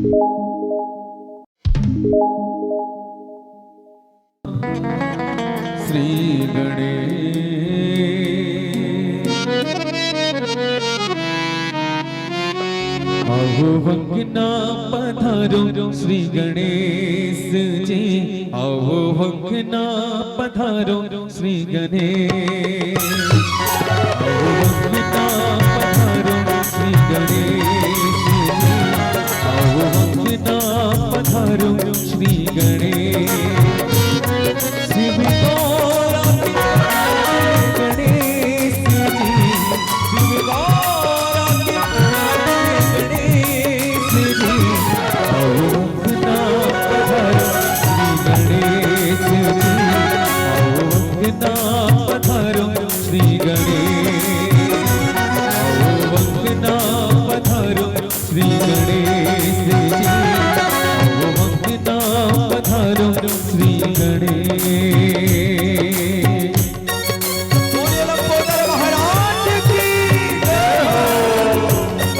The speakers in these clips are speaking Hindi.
श्री गणेश आओ वंदना पधारो श्री गणेश जी, आओ वंदना पधारो श्री गणेश, आओ वंदना पधारो श्री गणेश जी, आओ वंदना पधारो श्री गणेश। शिव गौरा गणेश जी, शिव गौरा गणेश जी, आओ वंदना पधारो श्री गणेश जी, आओ वंदना पधारो श्री गणेश, आओ वंदना पधारो श्री गणेश जी, आओ वंदना पधारो श्री गणेश। महाराज की जय हो।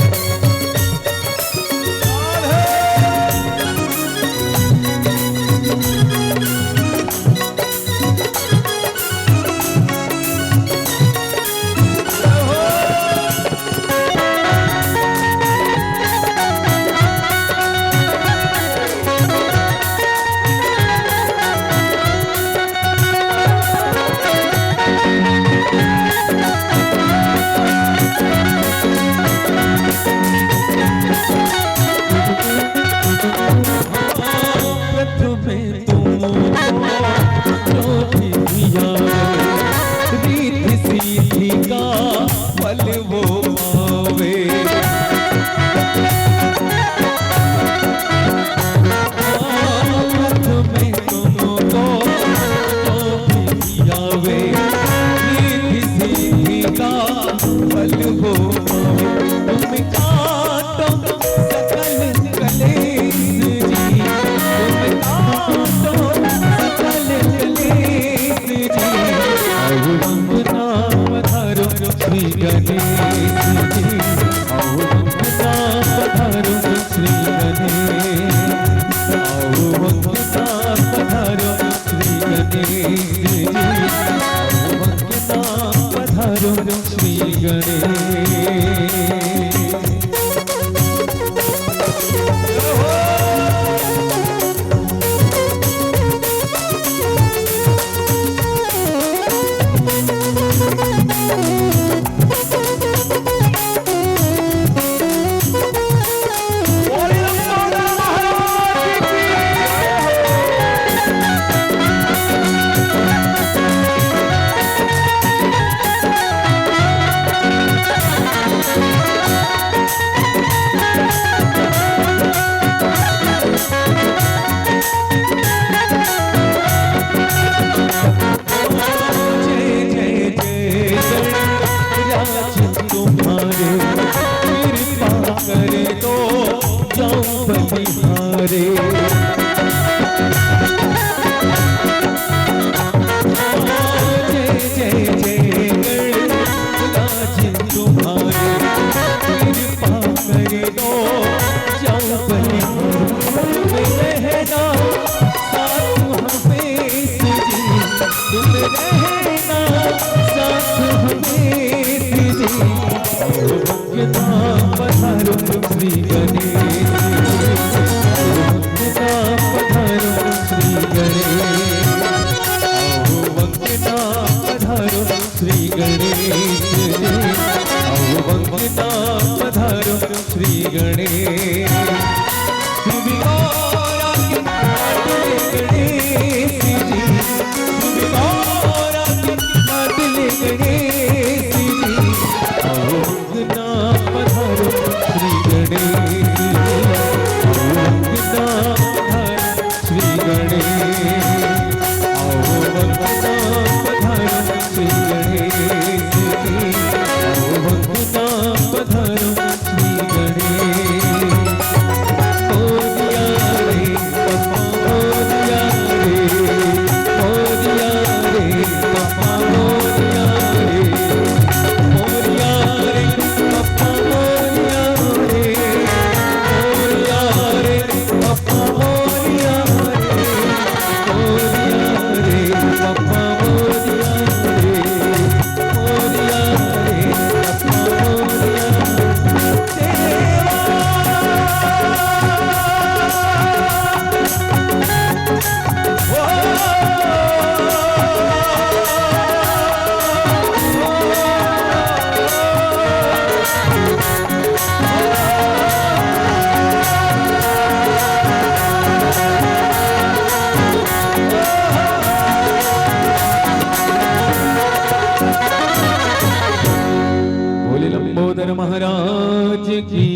की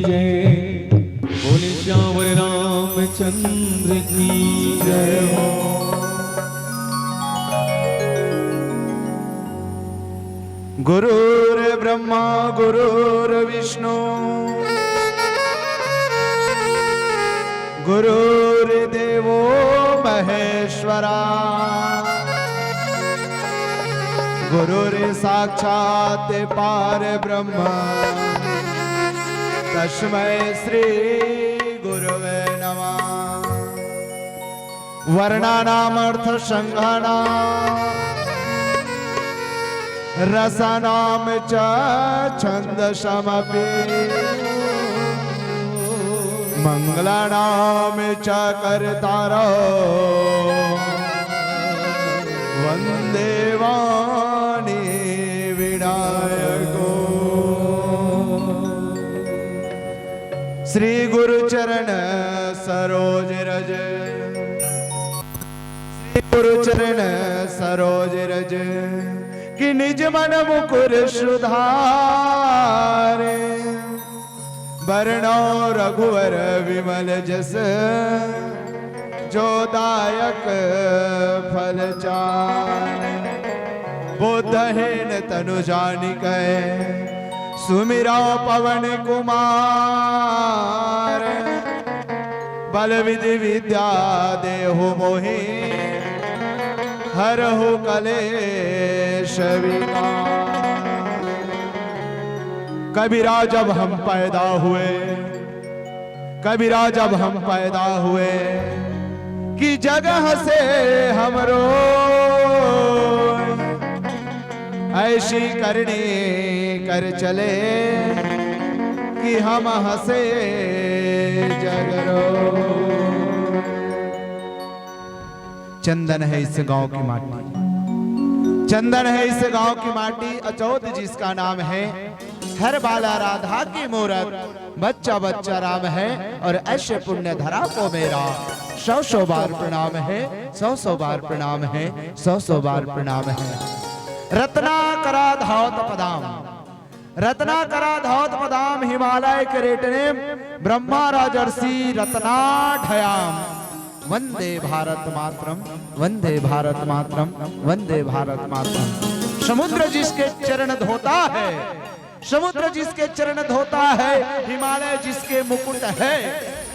जय, बोले श्यावर रामचंद्र की जय हो। गुरुर्ब्रह्मा गुरुर्विष्णु गुरुर्देवो महेश्वरा गुरुर्साक्षात् परब्रह्म तस्मै श्री गुरवे नमः। वर्णानामर्थ संघानां रसानां च छन्दसमपि मंगलानां च कर्तारो वन्दे वाणी विनायको। श्री गुरुचरण सरोज रज, श्री गुरुचरण सरोज रज कि निज मन मुकुर सुधारे। वर्णो रघुवर विमल जस जो दायक फल चार। बुद्धहीन तनु जानिकै सुमिरा पवन कुमार। बल विधि विद्या देहु मोहि हरहु कलेश विकार। कबीरा जब हम पैदा हुए, कबीरा जब हम पैदा हुए कि जगह से हमरो ऐसी करनी कर चले कि हम हंसे जगरो। चंदन है इस गांव की माटी, चंदन है इस गांव की माटी। अचौत जिसका नाम है, हर बाला राधा की मूरत, बच्चा बच्चा राम है। और ऐसे पुण्य धरा को मेरा 100 बार प्रणाम है, 100 बार प्रणाम है, 100 बार प्रणाम है। रत्नाकरा धावत पदाम, रत्नाकरा धावत पदाम हिमालय करेटने ब्रह्मा राजर्षि रत्नाढयाम। वंदे भारत मातरम, वंदे भारत मातरम, वंदे भारत मातरम। समुद्र जिसके चरण धोता है, समुद्र जिसके चरण धोता है, हिमालय जिसके मुकुट है,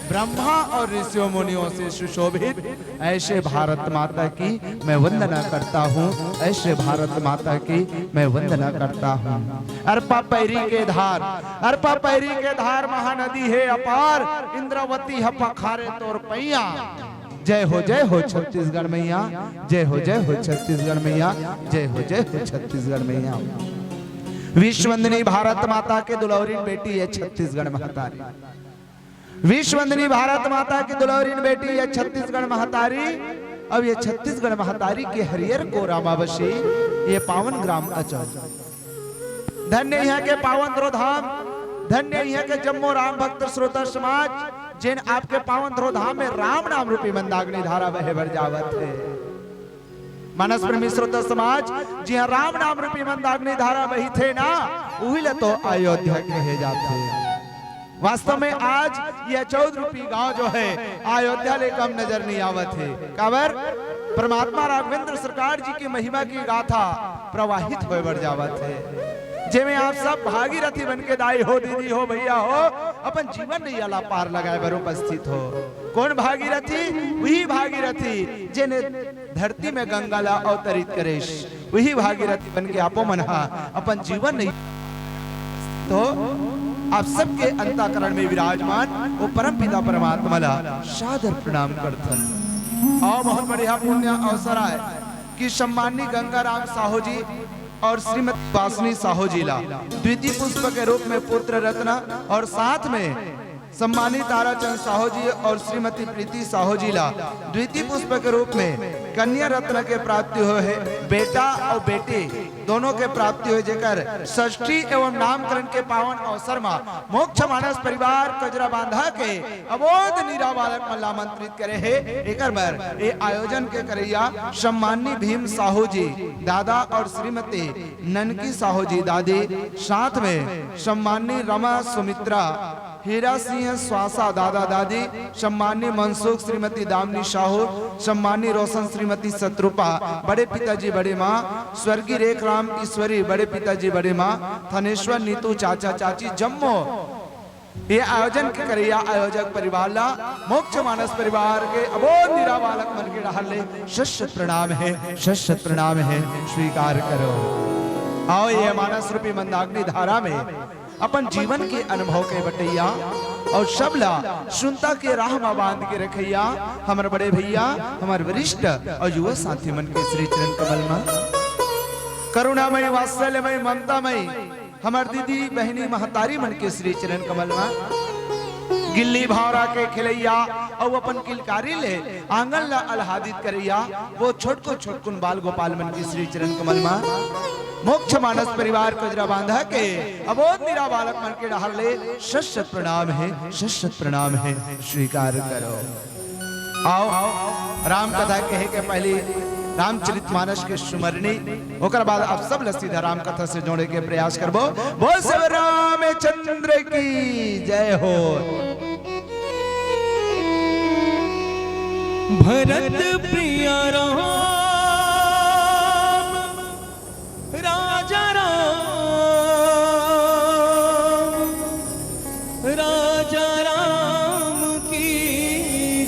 ब्रह्मा और ऋषियों मुनियों से सुशोभित ऐसे भारत माता की मैं वंदना करता हूँ, ऐसे भारत माता की मैं वंदना करता हूँ। अर्पा पैरी के धार, अर्पा पैरी के धार महानदी है अपार। इंद्रावती हपा खारे तोर पैया। जय हो छत्तीसगढ़ मैया, जय हो छत्तीसगढ़ मैया, जय हो छत्तीसगढ़ मैया। विश्ववंदनी भारत माता के दुलौरी बेटी है छत्तीसगढ़ महतारी। विश्ववंदनी भारत माता की दुलौरी बेटी है छत्तीसगढ़ महतारी। अब ये छत्तीसगढ़ महतारी के हरियर को रामावशी, ये पावन ग्राम अचौत। धन्य यहाँ के पावन ध्रोधाम, धन्य यहाँ के जम्मो राम भक्त श्रोता समाज, जिन आपके पावन ध्रोधाम में राम नाम रूपी मंदाग्नि धारा बहे भर जावत है। मानस प्रेमी श्रोता समाज, जी हाँ राम नाम रूपी मंदाग्नि धारा बही थे ना, वही ले तो अयोध्या कहे जाते। वास्तव में आज यह 14 रूपी गांव जो है अयोध्या ले कम नजर नहीं आवत है। काबर परमात्मा राघवेंद्र सरकार जी की महिमा की गाथा प्रवाहित हो बढ़ जावत है। जेमे आप सब भागीरथी बन के दाई हो, दीदी हो, भैया हो, अपन जीवन नहीं अला पार लगाए बर उपस्थित हो। कौन भागीरथी? वही भागीरथी जिने धरती में गंगा ला अवतरित करेश, वही भागीरथी बन के आपो मनहा अपन जीवन नहीं तो आप सबके अंतःकरण में विराजमान वो परम पिता परमात्मा ला सादर प्रणाम करथन। और बहुत बढ़िया पुण्य अवसर है कि सम्मानी गंगाराम साहू जी और श्रीमती वासनी साहू जी ला द्वितीय पुष्प के रूप में पुत्र रत्न, और साथ में सम्मानित ताराचंद साहू जी और श्रीमती प्रीति साहू जी ला द्वितीय पुष्प के रूप में कन्या रत्न के प्राप्ति हुए है। बेटा और बेटी दोनों के प्राप्ति हो जेकर षष्ठी एवं नामकरण के पावन अवसर में मोक्ष मानस परिवार कजरा बांधा के अबोध नीरा बालक मल्ला आमंत्रित करे है। एकर बार ये आयोजन के करैया सम्मानी भीम साहू जी दादा और श्रीमती ननकी साहू जी दादी, साथ में सम्मानी रमा सुमित्रा हीरा सिंह स्वासा दादा दादी, सम्मानी मनसुख श्रीमती दामनी साहू, सम्मानी रोशन श्रीमती शत्रुपा बड़े पिताजी बड़े माँ, स्वर्गीय रेखराम ईश्वरी बड़े पिताजी बड़े माँ, थनेश्वर नीतू चाचा चाची जम्मो ये आयोजन के करैया आयोजक परिवार ला मोक्ष मानस परिवार के अबोध निरा बालक मन के डाले शत प्रणाम है, शत प्रणाम है, स्वीकार करो। आओ ये मानस रूपी मंदाग्नि धारा में अपन जीवन के अनुभव के बटैया और सबला सुनता के राह में बांध के रखैया हमारे बड़े भैया, हमारे वरिष्ठ और युवा साथी मन के श्री चरण कमल में करुणामय वात्सल्यमय ममतामय हमार दीदी बहनी महतारी मन के श्री चरण कमल में गिल्ली भावरा के खिलैया और अपन किलकारी ले आंगन ला आह्लादित करैया वो छोटको छोटकुन बाल गोपाल मन के श्री चरण कमल में मोक्ष मानस परिवार कजरा बांधा के अबोध निरा बालक मन के डाल ले शत प्रणाम है, शत प्रणाम है, स्वीकार करो। आओ राम कथा कहे के पहले रामचरितमानस के सुमरनी ओकर बाद आप सब सीधा राम कथा से जोड़े के प्रयास करबो। बोल सब रामचंद्र की जय हो। भरत प्रिय राम राजा राम की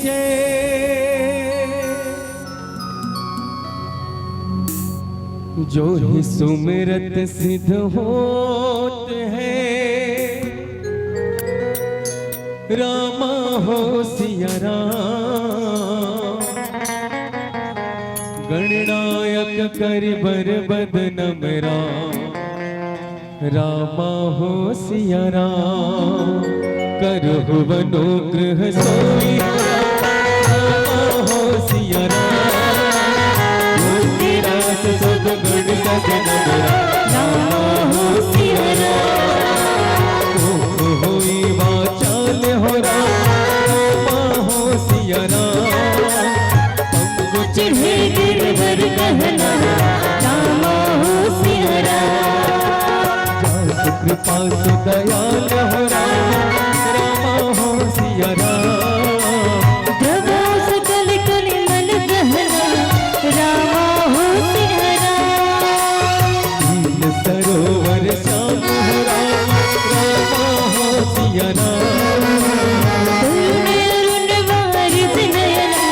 जय। जो ही सुमिरत सिद्ध होत है रामा हो सिया राम। गणनायक कर बर बदनम रामा हो सिया राम। करहु अनुग्रह सोई रामा हो सिया राम। तेरा सब गण सजनम रामा हो सिया राम। होई वाचाल हो रामा हो सिया राम। चढ़े गिरवर कहना रामा हो सिया राम। कृपा दयाल हो रामा हो सिया राम। प्रभु सकल कल मन कहना रामा हो सिया राम। दीन सरोवर श्याम हो रामा हो सिया राम। अरुण वारिस नयना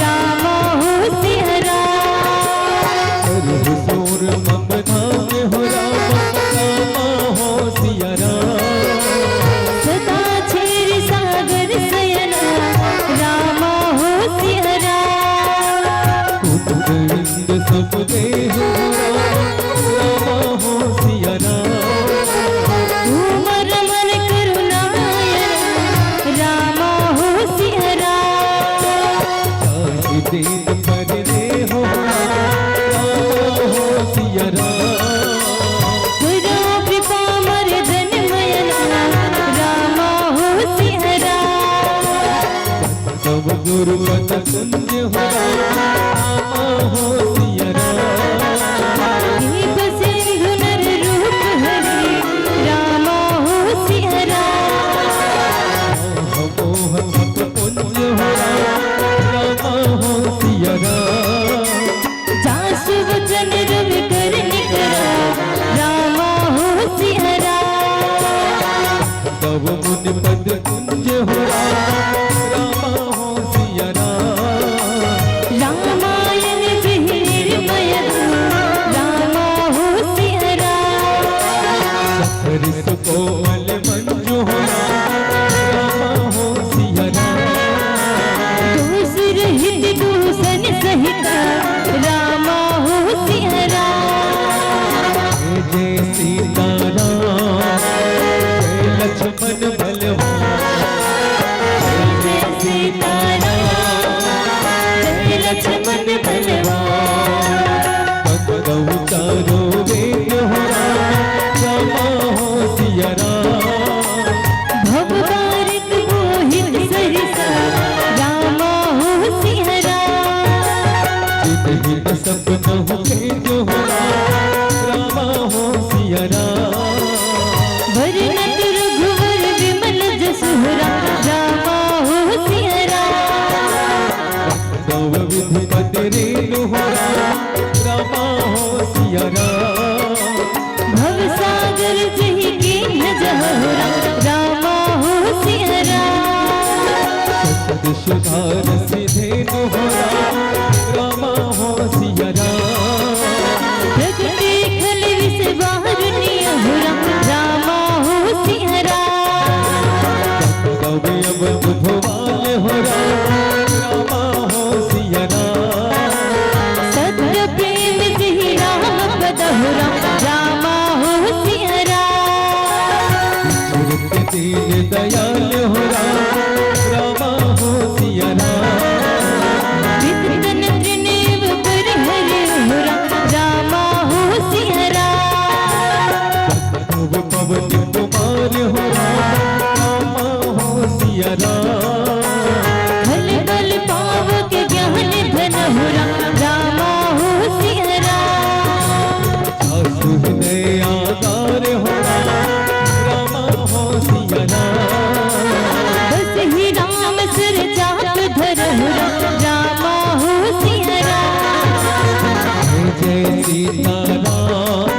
रामा हो सिया राम। करहु सोर मम धाम हो रामा हो सिया राम। सदा क्षीर सागर सयना रामा हो सिया राम। कुतुब सब देह रामा हो सिया राम। उमर मन करुणायन रामा हो सिया राम। चाहि दीन पर रे हो रामा हो सिया राम। गुरु कृपा मर्दन मयना रामा हो सिया राम। सब गुरु पद कुंज हो रामा हो सिया राम। दीप सिंधु नर रूप हरि रामा हो सिया राम। मोह भक्त कुंज हो रामा हो सिया राम। जासु वचन रवि कर निकरा रामा हो सिया राम। तब मुनि पद कुंज हो रामा हो सिया राम। रामायण जिहिर कहूँ के जो हो रामा हो सिया राम। वर्णत रघुवर विमल जसु रामा हो सिया राम। गौ विधि पति रेणु हो रामा हो सिया राम। भवसागर जहि कीन्ह जहु रामा हो सिया राम। सुधार सिधेनु हो रामा हो सिया राम। प्रगटे खल विष बारुनिय हो रामा हो सिया राम। गवे अवध भुवाल हो रामा हो सिया राम। सत्य प्रेम जहि राम पद हो रामा हो सिया राम। चरित्र दीन दयाल हो रामा हो सिया राम। वितन त्रिनेव परिहरे हो रामा हो सिया राम। पवन कुमार हो रामा हो सिया राम। खल बल पावक ज्ञान धन हो रामा हो सिया राम। आसु हृदय आधार हो रामा हो सिया राम। बस ही राम सिर चाप धर हो रामा हो सिया राम। जय सीता राम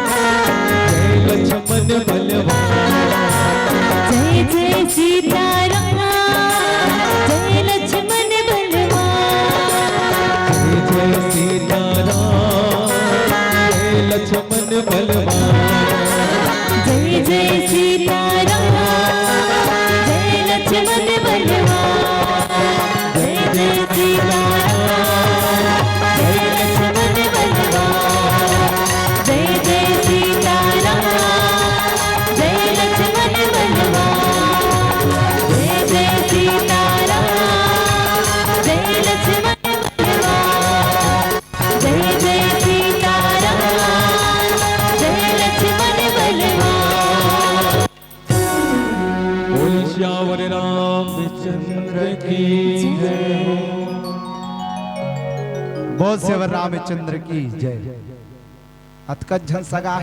जय लक्ष्मण बलवान। जय जय सीता राम जय लक्ष्मण बलवान। जय सीता राम जय लक्ष्मण बलवान। जय जय सीता राम जय लक्ष्मण बलवान। जय जय सीता राम जय लक्ष्मण बलवान। जय जय सीता राम जय लक्ष्मण बलवान। जय जय सीता राम जय लक्ष्मण बलवान। जय जय सीता राम जय लक्ष्मण बलवान। बोल श्यावर रामचंद्र की जय। बोल सेवर रामचंद्र की जय। अतकत झन सगा हो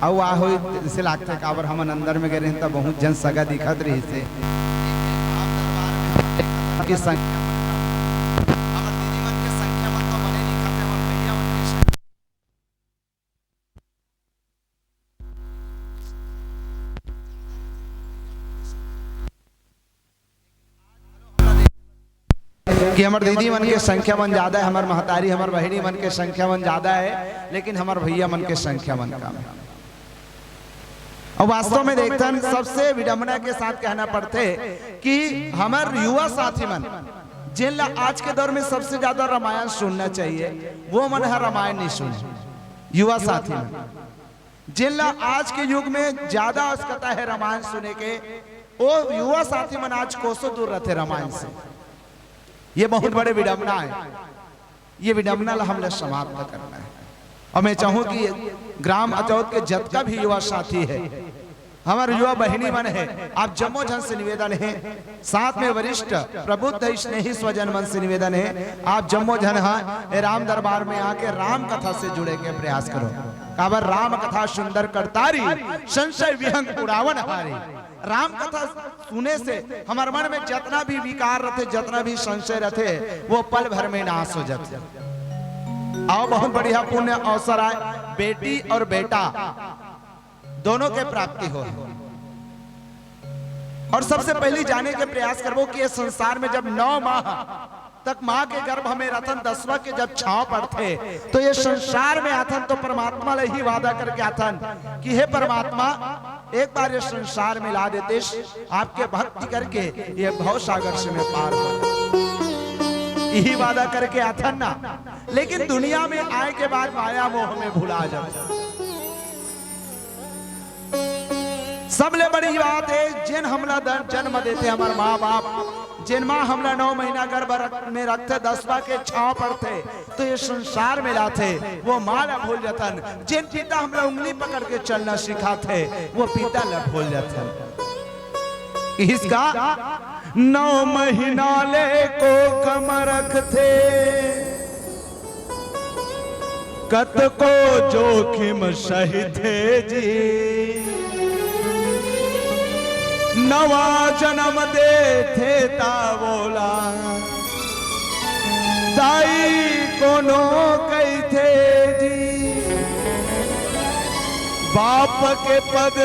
औ आ हो से लागते काबर हमन अंदर में गए रहे त बहुत जन सगा दिखत रही से की संख्या हमर दीदी मन के संख्या मन तो बने नहीं खाते हमर भैया मन के कि हमार दीदी मन के संख्या मन ज्यादा है, हमार महतारी हमार बहिनी मन के संख्या मन ज्यादा है, लेकिन हमार भैया मन के संख्या मन कम है। और वास्तव में देखते सबसे विडंबना के साथ कहना पड़ते कि हमार युवा साथी मन जिन आज के दौर में सबसे ज्यादा रामायण सुनना चाहिए वो मन है रामायण नहीं सुने। युवा साथी मन जिन आज के युग में ज्यादा आवश्यकता है रामायण सुने के, वो युवा साथी मन आज कोसों दूर रहते रामायण से। ये बहुत बड़े विडंबना है, ये विडंबना हमने समाप्त करना है। और मैं चाहूं कि ग्राम अचौत के जतका भी युवा साथी है, हमारे युवा बहिनी मन है, आप जम्मो जन से निवेदन है, साथ में वरिष्ठ प्रबुद्ध स्नेही स्वजन मन से निवेदन है, आप जम्मो जन राम दरबार में आके राम कथा से जुड़े के प्रयास करो। काबर राम कथा सुंदर करतारी, संशय विहंग उड़ावन हारी। राम कथा सुने से हमारे मन में जितना भी विकार रहते, जितना भी संशय रहते, वो पल भर में नाश हो जाते। आओ बहुत बढ़िया पुण्य अवसर आए, बेटी और बेटा दोनों के प्राप्ति हो। और सबसे पहले जाने के प्रयास करो कि इस संसार में जब 9 माह तक माँ के गर्भ में रतन 10वां के जब छांव पड़ते, तो ये संसार में आथन तो परमात्मा ले ही वादा करके आथन कि हे परमात्मा एक बार ये संसार में ला देते, आपके भक्ति करके ये भव सागर से मैं पार हो। यही वादा करके आथन ना, लेकिन दुनिया में आए के बाद माया मोह में भुला जाता। सबले बड़ी बात है जिन हमला जन्म देते हमारे माँ बाप, जिन माँ हमला 9 महीना गर्भ में रखते, 10वां के छांव पड़ते, तो ये संसार में लाते, वो माँ ला भूल जातन। जिन पिता हमला उंगली पकड़ के चलना सिखाते, वो पिता ला भूल जातन। इसका 9 महीना ले को कम रखते, कत को जोखिम सही थे जी, नवा जन्म दे थे ता बोला, दाई कोनो कही थे जी, बाप के पद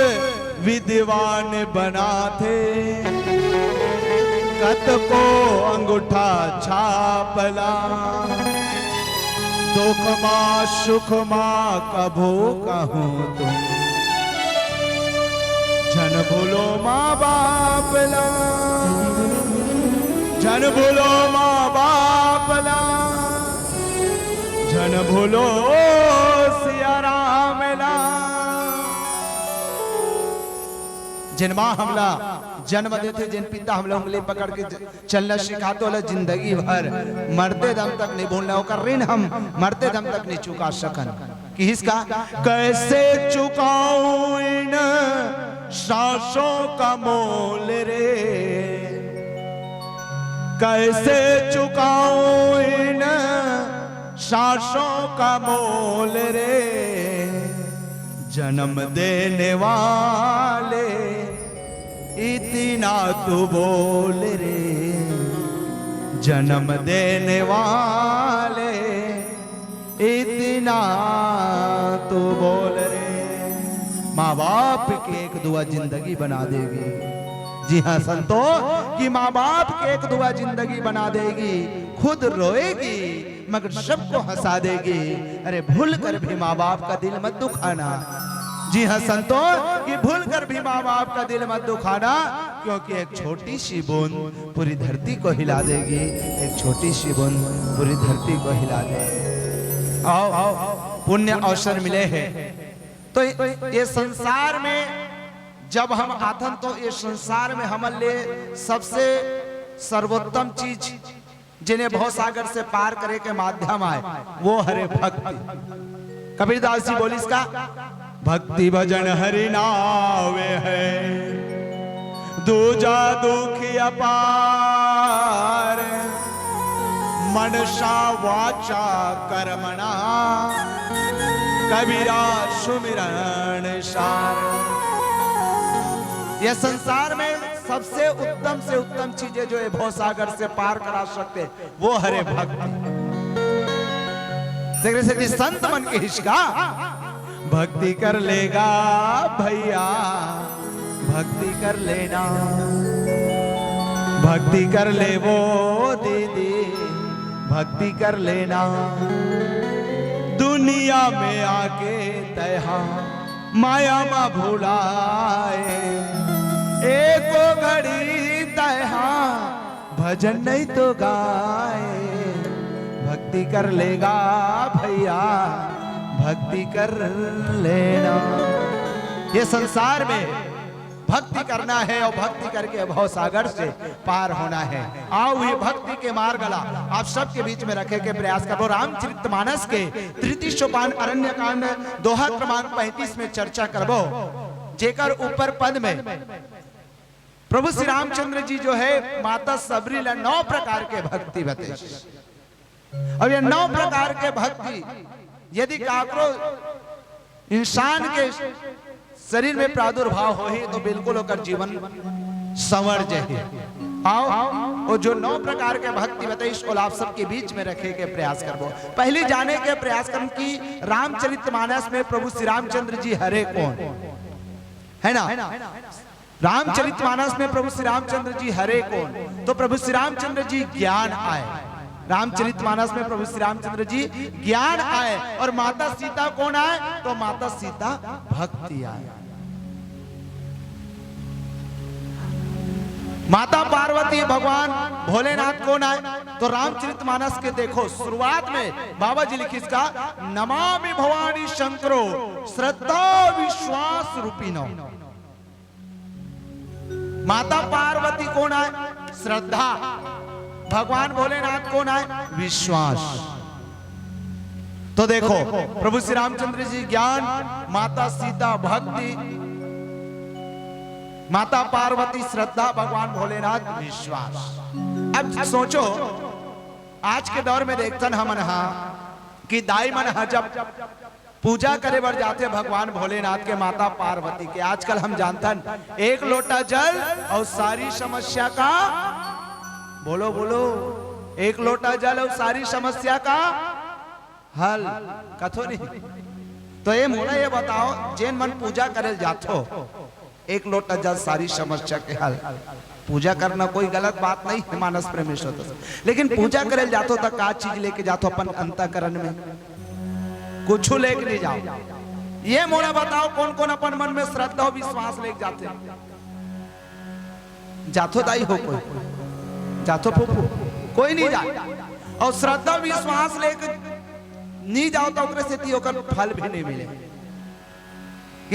विद्वान बना थे, कत को अंगूठा छापला, दुख मां सुख मां कभो कहूं तुम, जन भूलो मां बाप ला, जन भूलो मां बाप ला, जन भूलो सिया राम ला। जिन मां हमला जन्म देते, जिन पिता हमला उंगली पकड़ के चलना सिखाते होला, जिंदगी भर मरते दम तक नहीं भूलना, होकर ऋण हम मरते दम तक नहीं चुका सकन। कि इसका कैसे चुकाऊं इन सांसों का मोल रे, कैसे चुकाऊं इन सांसों का मोल रे, जन्म देने वाले इतना तू बोल रे, जन्म देने वाले इतना तू बोल रे। माँ बाप की एक दुआ जिंदगी बना देगी। जी हाँ संतो, कि माँ बाप की एक दुआ जिंदगी बना देगी। खुद रोएगी मगर सबको हंसा देगी। अरे भूल कर भी माँ बाप का दिल मत दुखाना। जी हाँ संतो, कि भूल कर भी माँ बाप का दिल मत दुखाना, क्योंकि एक छोटी सी बूंद पूरी धरती को हिला देगी। एक छोटी सी बूंद पूरी धरती को हिला देगी। आओ आओ, पुण्य अवसर मिले हैं तो ये संसार में जब हम आथन, तो ये संसार में हमारे लिए सबसे सर्वोत्तम चीज जिन्हें भवसागर से पार करे के माध्यम आए, वो हरे भक्ति। कबीरदास जी बोली इसका, भक्ति भजन हरि नावे है, दूजा दुखी अपार, मनसा वाचा कर्मणा, कबीरा सुमिरन सार। यह संसार में सबसे उत्तम से उत्तम चीजें जो है भवसागर से पार करा सकते, वो हरे भक्ति। देख रहे संत मन के हिस्सा, भक्ति कर लेगा भैया, भक्ति कर लेना, भक्ति कर ले वो दीदी, भक्ति कर लेना। दुनिया में आके तहा माया मा भुलाए, एको घड़ी तहा भजन नहीं तो गाए। भक्ति कर लेगा भैया, भक्ति कर लेना। ये संसार में भक्ति करना है और भक्ति करके भवसागर से पार होना है। आओ ये भक्ति के मार्गला आप सबके बीच में रखे के प्रयास करो। रामचरितमानस के तृतीय सोपान अरण्य कांड दोहा क्रमांक 35 में चर्चा करबो, जेकर ऊपर पद में प्रभु श्री रामचंद्र जी जो है माता सबरी ला 9 प्रकार के भक्ति बते। अब ये 9 प्रकार के भक्ति यदि काकरो इंसान के शरीर में प्रादुर्भाव हो ही तो बिल्कुल होकर जीवन संवर जाए। आओ वो जो 9 प्रकार के भक्ति बताइए, इसको आप सबके बीच में रखे के प्रयास करबो। पहले जाने के प्रयास करम कि रामचरितमानस में प्रभु श्री रामचंद्र जी हरे कौन है ना। रामचरितमानस में प्रभु श्री रामचंद्र जी हरे कौन, तो प्रभु श्री रामचंद्र जी ज्ञान आए। रामचरितमानस में प्रभु श्री रामचंद्र जी ज्ञान आए। और माता सीता कौन आए, तो माता सीता भक्ति आए। माता पार्वती भगवान भोलेनाथ कौन आए, तो रामचरितमानस के देखो शुरुआत में बाबा जी लिखी इसका, नमामि भवानी शंकरो श्रद्धा विश्वास रूपिनो। माता पार्वती कौन आए, श्रद्धा। भगवान भोलेनाथ कौन आए, विश्वास। तो देखो प्रभु श्री रामचंद्र जी ज्ञान, माता सीता भक्ति, माता पार्वती श्रद्धा, भगवान भोलेनाथ विश्वास। अब सोचो आज के दौर में देखते हम कि दाई मन जब पूजा करे बर जाते भगवान भोलेनाथ के माता पार्वती के, आजकल हम जानतन एक लोटा जल और सारी समस्या का, बोलो बोलो, एक लोटा जल और सारी समस्या का हल कथो नहीं। तो ये मोला ये बताओ, जेन मन पूजा करे जातो एक लोटा जल सारी समस्या के हल, पूजा करना कोई गलत बात नहीं है, मानस प्रेमेश्वर तो, लेकिन पूजा करे जातो तो का चीज लेके जातो अपन अंतःकरण में, कुछ लेके नहीं जाओ। ये मोला बताओ कौन कौन अपन मन में श्रद्धा और विश्वास लेके जाते, जातो दाई हो कोई, जातो फूफू कोई नहीं जाए, और श्रद्धा विश्वास लेके नहीं जाओ तो ओकरे से ओकर फल भी नहीं मिले।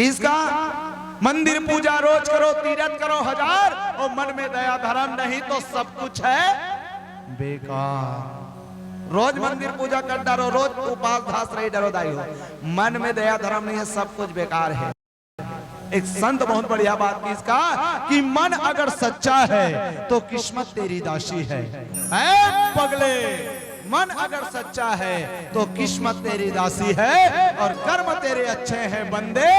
इसका मंदिर पूजा रोज करो, तीरथ करो हजार, और मन में दया धर्म नहीं तो सब कुछ है बेकार। रोज मंदिर पूजा कर डरो, रोज उपास धास रही डरो दाई हो, मन में दया धर्म नहीं है, सब कुछ बेकार है। एक संत बहुत बढ़िया बात की इसका कि मन अगर सच्चा है तो किस्मत तेरी दासी है। ऐ पगले, मन अगर सच्चा है तो किस्मत तेरी दासी है, और कर्म तेरे अच्छे हैं बंदे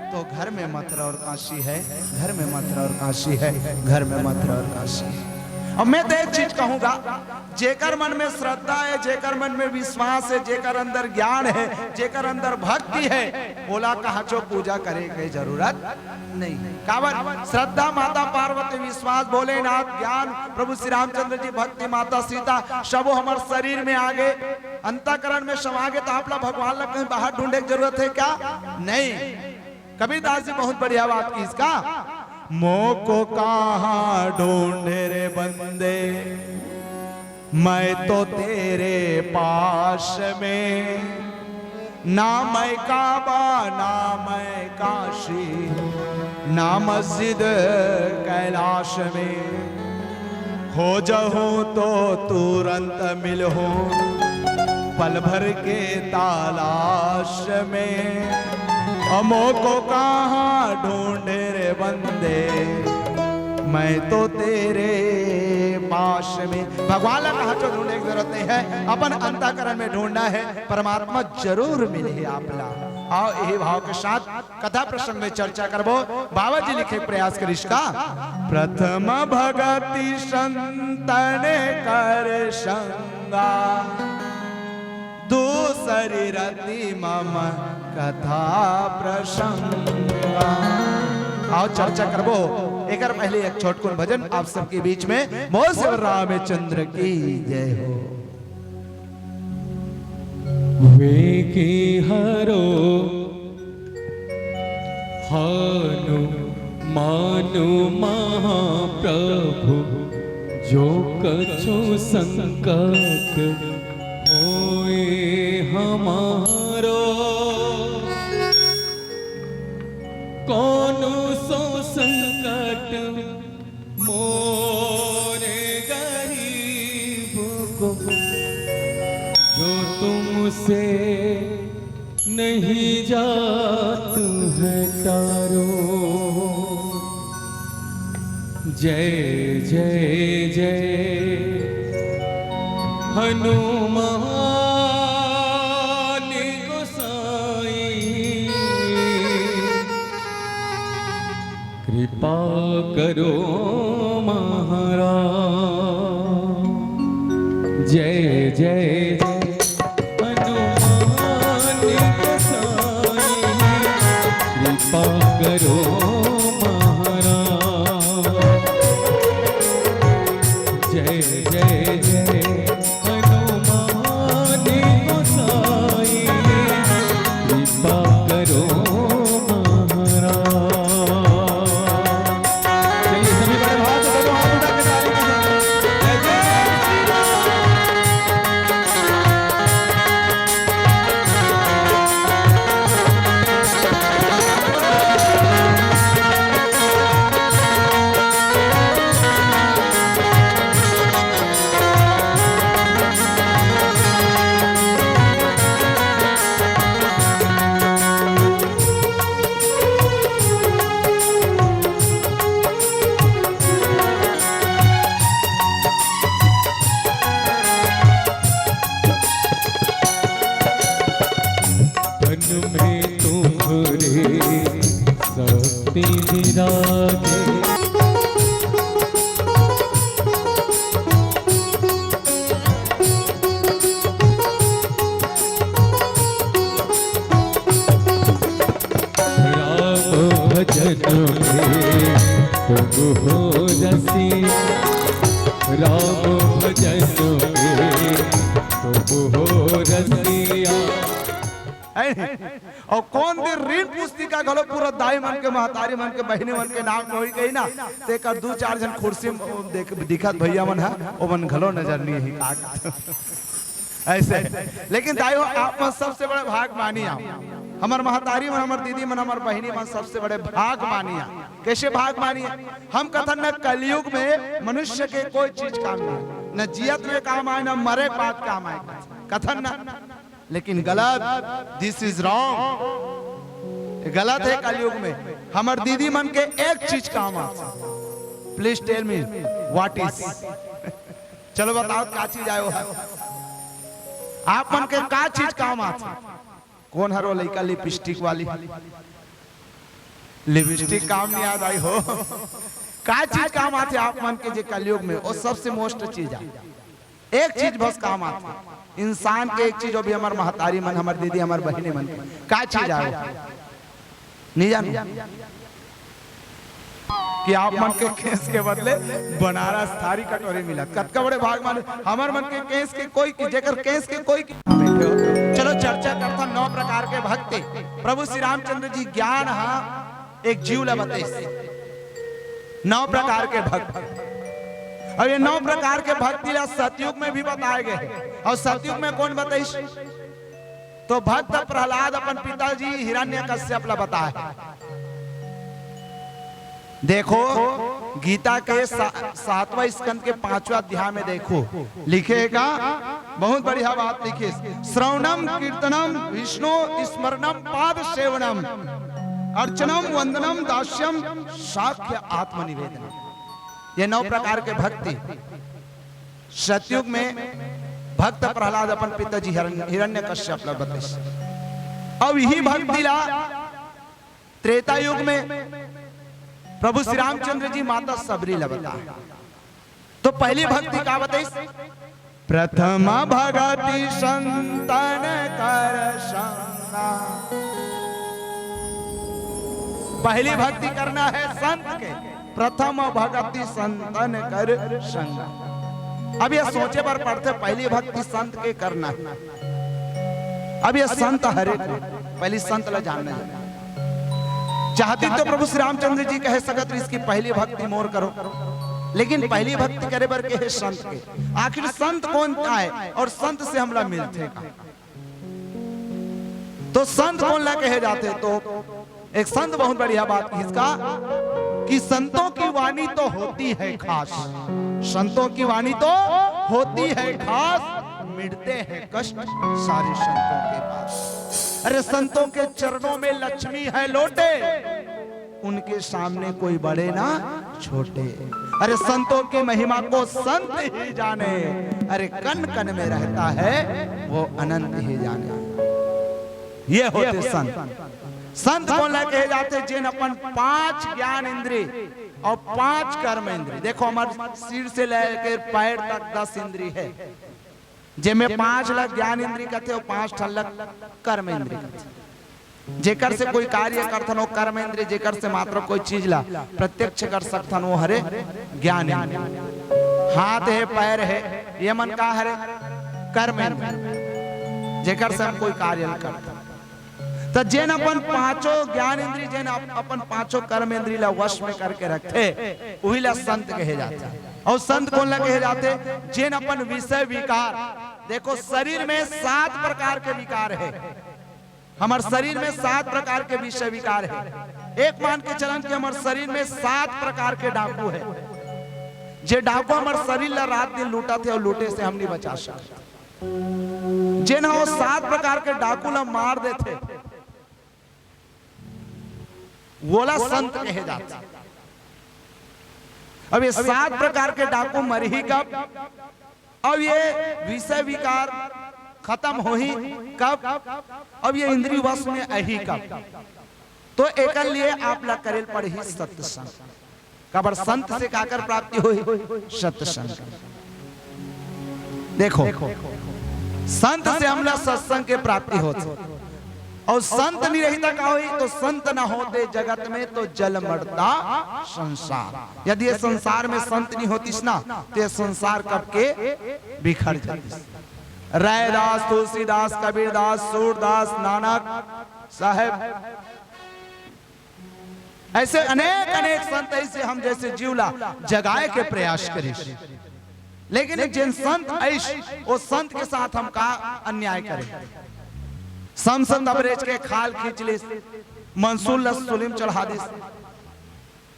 तो घर में मथुरा और काशी है, घर में मथुरा और काशी है, घर में मथुरा और काशी है। अब मैं तो एक चीज कहूंगा, जेकर मन में श्रद्धा है, जेकर मन में विश्वास है, जेकर अंदर ज्ञान है, जेकर अंदर भक्ति है, बोला कहा जो पूजा करे की जरूरत नहीं। कावन श्रद्धा माता पार्वती, विश्वास भोलेनाथ, ज्ञान प्रभु श्री रामचंद्र जी, भक्ति माता सीता, सबो हमारे शरीर में आगे अंतःकरण में समागे, तो आप लोग भगवान लग कहीं बाहर ढूंढने की जरूरत है क्या? नहीं। कबीरदास जी बहुत बढ़िया बात की इसका, मोको कहाँ ढूंढे रे बंदे, मैं तो तेरे पास में, ना मैं काबा ना मैं काशी, ना मस्जिद कैलाश में, हो जाऊं तो तुरंत मिलूं पल भर के तलाश में, हमो को कहाँ ढूंढे रे बंदे, मैं तो तेरे पास में। भगवान का कहा तो ढूंढने की जरूरत नहीं है, अपन अंतःकरण में ढूंढना है, परमात्मा जरूर मिले आपला। आओ यही भाव के साथ कथा प्रसंग में चर्चा करबो। बाबा जी लिखे प्रयास करिश का, प्रथम भगति संतन कर संगा, दूसरी रति मम कथा प्रसंगा। आओ चर्चा करबो। एक पहले एक छोटकुन भजन आप सबके बीच में। मोर से रामचंद्र की जय हो। वे की हरो हानु मानु महाप्रभु, जो कछु संकट होए हमारो, कौन सो संकट मोरे गरीब को, जो तुमसे नहीं जात है तारो। जय जय जय हनुमान गोसाई, कृपा करो महाराज। जय जय जय हनुमान गोसाई, कृपा करो महाराज। जय जय जय हनुमान गोसाई, कृपा करो महाराज। चलिए सभी बड़े भाव से दोनों हाथ उठा के ताली बजाएं। जय जय श्री राम। राम भजन के तो हो रसिया। और कौन दे ऋण पुस्तिका घलो पूरा दाई मन के महतारी मन के बहनी मन के नाम होई गई ना ते एक दू चार जन कुर्सी में देख दिखत भैया मन है ओ मन घलो नजर नहीं है ऐसे। लेकिन दाई हो आप मन सबसे बड़े भाग मानिया, हमार महतारी मन, हमार दीदी मन, हमार बहनी मन सबसे बड़े भाग मानिया। कैसे भाग मानिए? हम कथन न कलयुग में मनुष्य के कोई चीज काम नहीं, न जियत में काम आए न मरे बाद काम आए कथन न। लेकिन गलत, दिस इज रॉन्ग, गलत है। कलयुग में हमार दीदी मन के एक चीज काम आ, please tell me what is. चलो बताओ क्या चीज आयो है आप मन के, का चीज काम आ? कौन हरो लड़का लिपस्टिक वाली, लिपस्टिक काम नहीं याद आई हो। का चीज काम आते आप मन के जे कलयुग में? और सबसे मोस्ट चीज है, एक चीज बस काम आती इंसान के, एक चीज जो भी हमार महतारी मन, हमार दीदी, हमार बहनी मन, का चीज आए नहीं जान कि आप मन के केस के बदले बनारस थारी कटोरी मिला। कतका बड़े भाग मान हमार मन के केस के कोई जेकर केस के कोई। चलो चर्चा करता 9 प्रकार के भक्ति। प्रभु श्री रामचंद्र जी ज्ञान हा एक जीव ला बताइए 9 प्रकार के भक्त। और ये 9 प्रकार के भक्ति ला सतयुग में भी बताए गए। और सतयुग में कौन बताइश? तो भक्त प्रहलाद अपन पिताजी हिरण्यकश्यप ला बताए। देखो गीता के 7वां स्कंद के 5वां अध्याय में देखो लिखेगा, बहुत बढ़िया बात लिखी। श्रवणम कीर्तनम विष्णु स्मरणम पाद सेवनम अर्चनम वंदनम दास्यम साख्य आत्मनिवेदनम। ये 9 प्रकार के भक्ति सतयुग में भक्त प्रहलाद अपन पिताजी हिरण्यकश्यप ला बताइए। अब यही भक्ति ला त्रेता युग में प्रभु श्री रामचंद्र जी माता सबरी ला बताए। तो पहली भक्ति का बताइए? प्रथम भगति संतन कर संगा। पहली भक्ति करना है संत के, प्रथम भक्ति संतन कर संगा। अब ये सोचे पर पड़ते पहली भक्ति संत के करना है। अब ये संत हरे पहली संत ला जानना है। चाहती तो प्रभु श्री रामचंद्र जी कह सकत इसकी पहली भक्ति मोर करो, लेकिन पहली भक्ति करे बर के है संत के। आखिर संत कौन है और संत से हमला मिलते का? तो संत कौन ला कहे जाते? तो एक संत बहुत बढ़िया बात इसका कि संतों की वाणी तो होती है खास, संतों की वाणी तो होती है खास, मिटते हैं कष्ट सारे संतों के पास। अरे संतों के चरणों में लक्ष्मी है लोटे, उनके सामने कोई बड़े ना छोटे। अरे संतों की महिमा को संत ही जाने, अरे कन कन में रहता है वो अनंत ही जाने। ये होते संत। संत कौन ला कहे जाते? जिन अपन 5 ज्ञान इंद्रिय और 5 कर्म इंद्रिय। देखो हमारे सिर से लेकर पैर तक 10 इंद्रिय है, जिनमें 5 लाख ज्ञान इंद्रिय कहते और 5 लाख कर्म इंद्रिय कहते। जेकर से कोई कार्य करथन वो कर्म इंद्रिय, जेकर से मात्र कोई चीज ला प्रत्यक्ष कर सकथन वो हरे ज्ञान इंद्रिय। हाथ है पैर है ये मन का हरे कर्म इंद्रिय, जेकर से हम कोई कार्य करते। तो जिन अपन 5 ज्ञान इंद्रिय, जिन अपन 5 कर्म इंद्रिय ला वश में करके रखते वही ला संत कहे जाते। और संत कौन ला कहे जाते? जिन अपन विषय विकार। देखो शरीर में 7 प्रकार के विकार है, हमारे शरीर में 7 प्रकार के विषय विकार है। एक मान के चलन के हमारे शरीर में 7 प्रकार के डाकू है। जे डाकू हमारे शरीर ला रात दिन लूटा थे और लूटे से हम नहीं बचा सकते। जिन वो 7 प्रकार के डाकू ला मार देते वोला संत कहे जाते। अब ये 7 प्रकार के डाकू मर ही कब? अब ये विषय विकार खत्म हो ही कब? अब ये इंद्रिय वश में अही कब? तो एक लिए आप ला करेल पड़े ही सत्संग। कबर संत से काकर प्राप्ति हुई? सत्संग। देखो संत से हमला सत्संग के प्राप्ति होती। और संत नहीं रहता का हुई तो संत न होते जगत में तो जल मरता संसार। यदि ये संसार में संत नहीं होतीस ना तो ये संसार कब के बिखर जाती। रैदास, तुलसीदास, कबीरदास, सूरदास, नानक साहेब, ऐसे अनेक अनेक संत ऐसे हम जैसे जीवला जगाए के प्रयास करी, लेकिन जिन संत ऐश वो संत के साथ हम का अन्याय करें। समसंत अबरेज के खाल खींच लिस, मंसूल सुलिम चढ़ा दिस,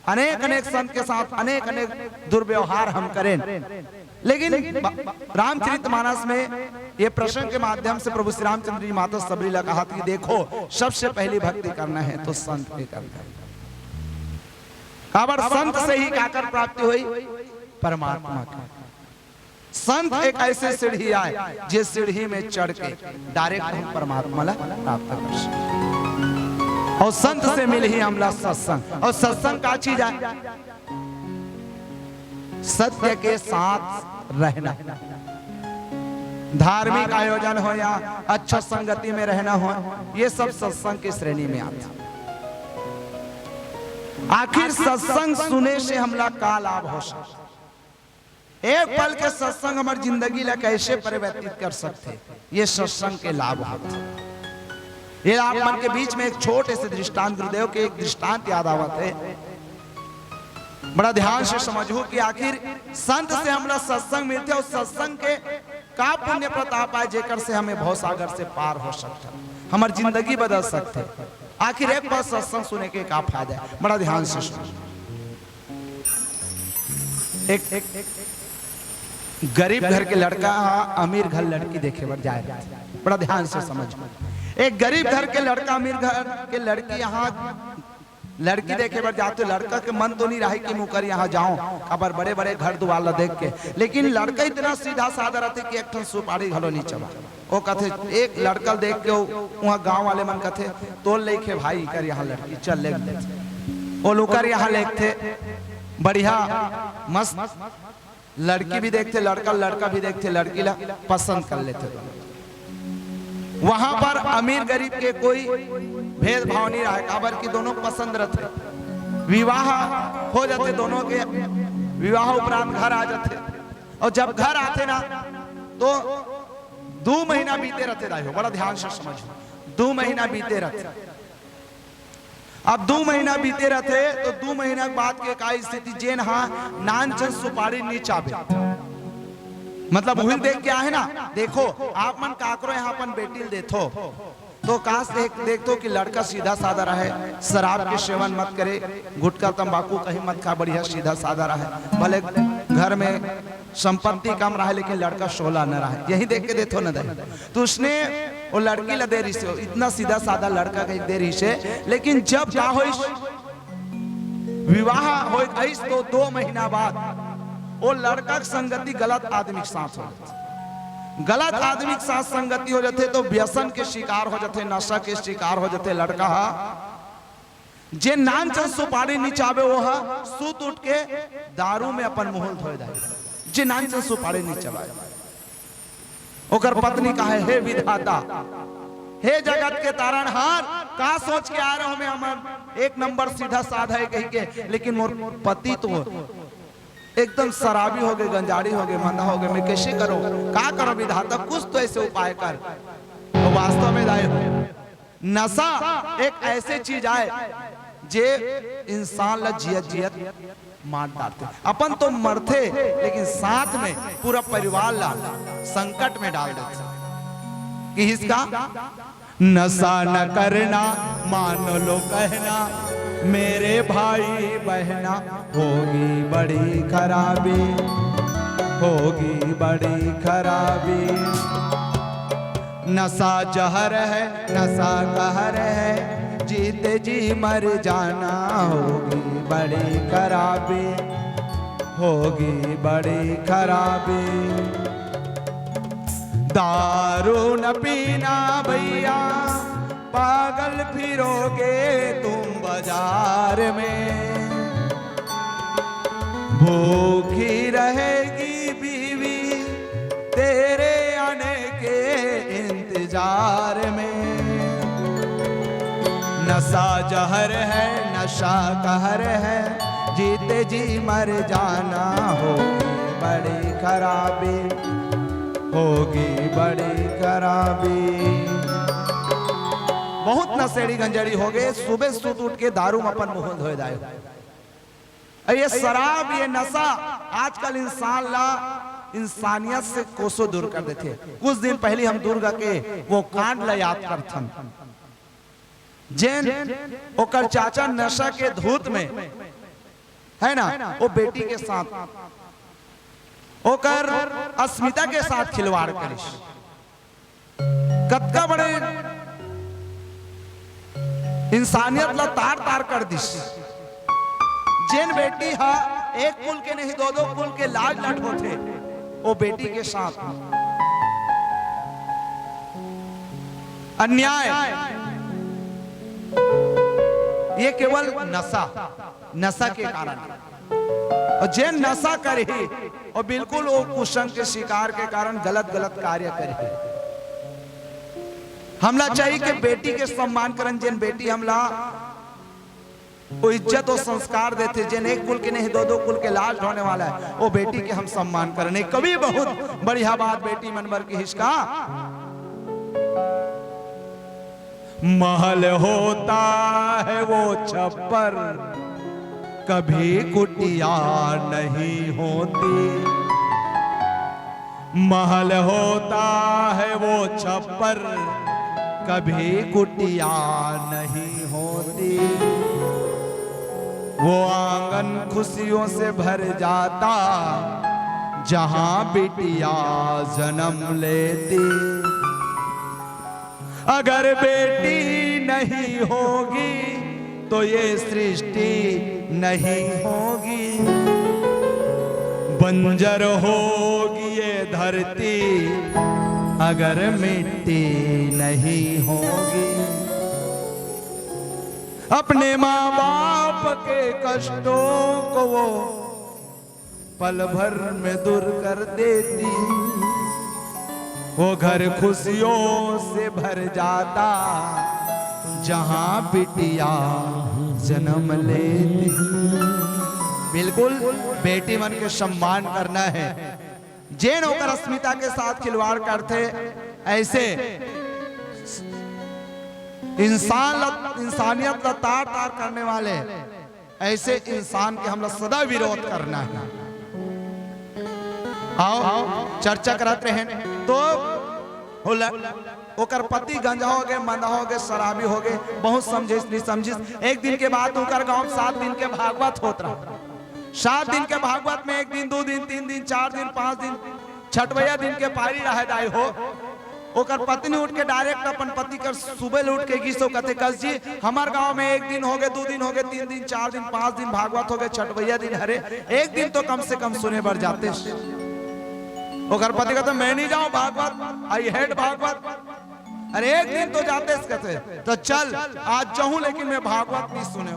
अनेक अनेक संत के साथ अनेक अनेक दुर्व्यवहार हम करें। लेकिन रामचरितमानस में ये प्रसंग के माध्यम से प्रभु श्री रामचंद्र जी माता सबरी ने कहा कि देखो सबसे पहली भक्ति करना है तो संत के करना है। काबर संत से ही काकर प्राप्ति हुई परमात्मा की। संत एक ऐसे सीढ़ी आए जिस सीढ़ी में चढ़ के डायरेक्ट हम परमात्मा ला प्राप्त कर सकते। और संत से मिल ही हमला सत्संग। और सत्संग का चीज है सत्य के साथ रहना। धार्मिक आयोजन हो या अच्छा संगति में रहना हो, ये सब सत्संग की श्रेणी में आता। आखिर सत्संग सुने से हमला का लाभ हो सकता। एक पल के सत्संग हमारी जिंदगी ला कैसे परिवर्तित कर सकते, ये सत्संग के लाभ होते। ये आप मन के बीच में एक छोटे से दृष्टांत, गुरुदेव के एक दृष्टांत याद आवत है, बड़ा ध्यान से समझो कि आखिर संत से हमला सत्संग मिलते और सत्संग के का पुण्य प्रताप है जेकर से हमें भव सागर से पार हो सकता, हमारी जिंदगी बदल सकते। आखिर एक बार सत्संग सुने के का फायदा है, बड़ा ध्यान से सुनो। एक गरीब घर के लड़का अमीर घर लड़की देखे बर जाए, बड़ा ध्यान से समझो। एक गरीब घर के लड़का अमीर घर के लड़की यहाँ लड़की देखे बर जाते, लड़का के मन तो नहीं रहा कि मुकर यहाँ जाऊं खबर बड़े बड़े घर दुआला देख के, लेकिन लड़का इतना सीधा साधा रहते कि एक ठन सुपारी घलो नहीं चबा। वो कहते एक लड़का देख के वहाँ गांव वाले मन कहते तो लेके भाई कर यहाँ लड़की चल ले, वो लुकर यहाँ लेते बढ़िया मस्त लड़की भी देखते, लड़का भी देखते, लड़की ला पसंद कर लेते। वहां पर अमीर गरीब के कोई भेदभाव नहीं रहा, काबर की दोनों पसंद रहते। विवाह हो जाते दोनों के, विवाह उपरांत घर आ जाते, और जब घर आते ना तो 2 महीना बीते रहते। दाइयो बड़ा ध्यान से समझो, 2 महीना बीते रहते। अब 2 महीना बीते रहते तो 2 महीना के बाद के का स्थिति जेन हाँ नानचन सुपारी नीच आवे, मतलब वही देख के आहे ना। देखो आप मन काकरो यहाँ अपन बेटी देथो तो काश देखो कि लड़का सीधा साधा रहे, शराब के सेवन मत करे, गुटखा तंबाकू कहीं मत खा, बढ़िया सीधा साधा रहे, भले घर में संपत्ति कम रहे लेकिन लड़का सोला न रहे, यही देख के देथो न दे। तो उसने वो लड़की ला दे रही से, इतना सीधा साधा लड़का कहीं दे रही से। लेकिन जब क्या हो विवाह हो तो 2 महीना बाद वो लड़का की संगति गलत आदमी के साथ हो जाती, गलत आदमी के साथ संगति हो जाते तो व्यसन के शिकार हो जाते, नशा के शिकार हो जाते। लड़का जे नान चल सुपारी नीचावे वो सूत उठ के दारू में अपन मुहल धोए जाए, जे नान चल सुपारी नीचावे। ओकर पत्नी कहे हे विधाता, हे जगत के तारणहार, का सोच के आ रहे हो में हमर एक नंबर सीधा साधा है कही के, लेकिन मोर पति तो एकदम शराबी हो गए, गंजाड़ी हो गए, मंदा हो गए, मैं कैसे करूं, का करो विधाता, कुछ तो ऐसे उपाय कर। तो वास्तव में नशा एक ऐसे चीज आए जे इंसान ला जियत मार डालते। अपन तो मरते लेकिन साथ में पूरा परिवार ला संकट में डाल देते। कि इसका नशा न करना मान लो कहना, मेरे भाई बहना होगी बड़ी खराबी, होगी बड़ी खराबी। नशा जहर है, नशा कहर है, जीते जी मर जाना, होगी बड़ी खराबी, होगी बड़ी खराबी। दारू न पीना भैया, पागल फिरोगे तुम बाजार में, भूखी रहेगी बीवी तेरे आने के इंतजार में। नशा जहर है नशा कहर है, जीते जी मर जाना होगी बड़ी खराबी, होगी बड़ी खराबी। बहुत नशेड़ी गंजड़ी हो गए, सुबह सुत उठ के दारू में अपन मुंह धोए दाए। ये शराब ये नशा आजकल इंसानियत से कोसों दूर कर देते। कुछ दिन पहले हम दुर्गा के वो कांड ला याद करथन, जेन ओकर चाचा नशा के धूत में है ना, वो बेटी के साथ ओकर अस्मिता के साथ खिलवाड़ करिस। कतका बड़े इंसानियत ला तार तार कर दिस। जेन बेटी हा एक कुल के नहीं दो दो कुल के लाज लट होते, वो बेटी के साथ अन्याय। ये केवल नशा के कारण, और जेन नशा करे और बिल्कुल वो कुसंग के शिकार के कारण गलत कार्य करे। हमला चाहिए कि बेटी के सम्मान करन, जेन बेटी हमला वो इज्जत और संस्कार देते, जिन एक कुल के नहीं दो दो कुल के लाज ढोने वाला है, वो बेटी के हम सम्मान करने। कभी बहुत बढ़िया बात बेटी मनबर की हिस्का। महल होता है वो छप्पर, कभी कुटिया नहीं होती। महल होता है वो छप्पर, कभी कुटिया नहीं होती। वो आंगन खुशियों से भर जाता, जहां बिटिया जन्म लेती। अगर बेटी नहीं होगी तो ये सृष्टि नहीं होगी। बंजर होगी ये धरती, अगर मिट्टी नहीं होगी। अपने माँ बाप के कष्टों को वो पल भर में दूर कर देती। वो घर खुशियों से भर जाता, जहां बिटिया जन्म लेती। बिल्कुल बेटी मन के सम्मान करना है। जेन होकर अस्मिता के साथ खिलवाड़ करते, ऐसे इंसानियत का तार तार करने वाले ऐसे इंसान के हम लोग सदा विरोध करना है। आओ चर्चा करते हैं। तो ओकर पति गंजा हो गए, मंदा हो गए, शराबी हो गए, बहुत समझिस नहीं समझिस। एक दिन के बाद ओकर गांव 7 दिन के भागवत होत रहा। 7 दिन के भागवत में 1 दिन 2 दिन 3 दिन 4 दिन 5 दिन छठवैया दिन के पारी रह दाई हो। ओकर पत्नी उठ के डायरेक्ट अपन पति कर सुबह उठ के गीसो कहते, कस जी हमार गांव में 1 दिन हो गए 2 दिन हो गए 3 दिन 4 दिन 5 दिन भागवत हो गए, छठवैया दिन हरे 1 दिन तो कम से कम सुने बर जाते। ओकर पति कहते मैं नहीं जाऊं भागवत, आई हेट भागवत। अरे 1 दिन तो जाते कहते, तो चल आज जाऊं लेकिन मैं भागवत नहीं सुने,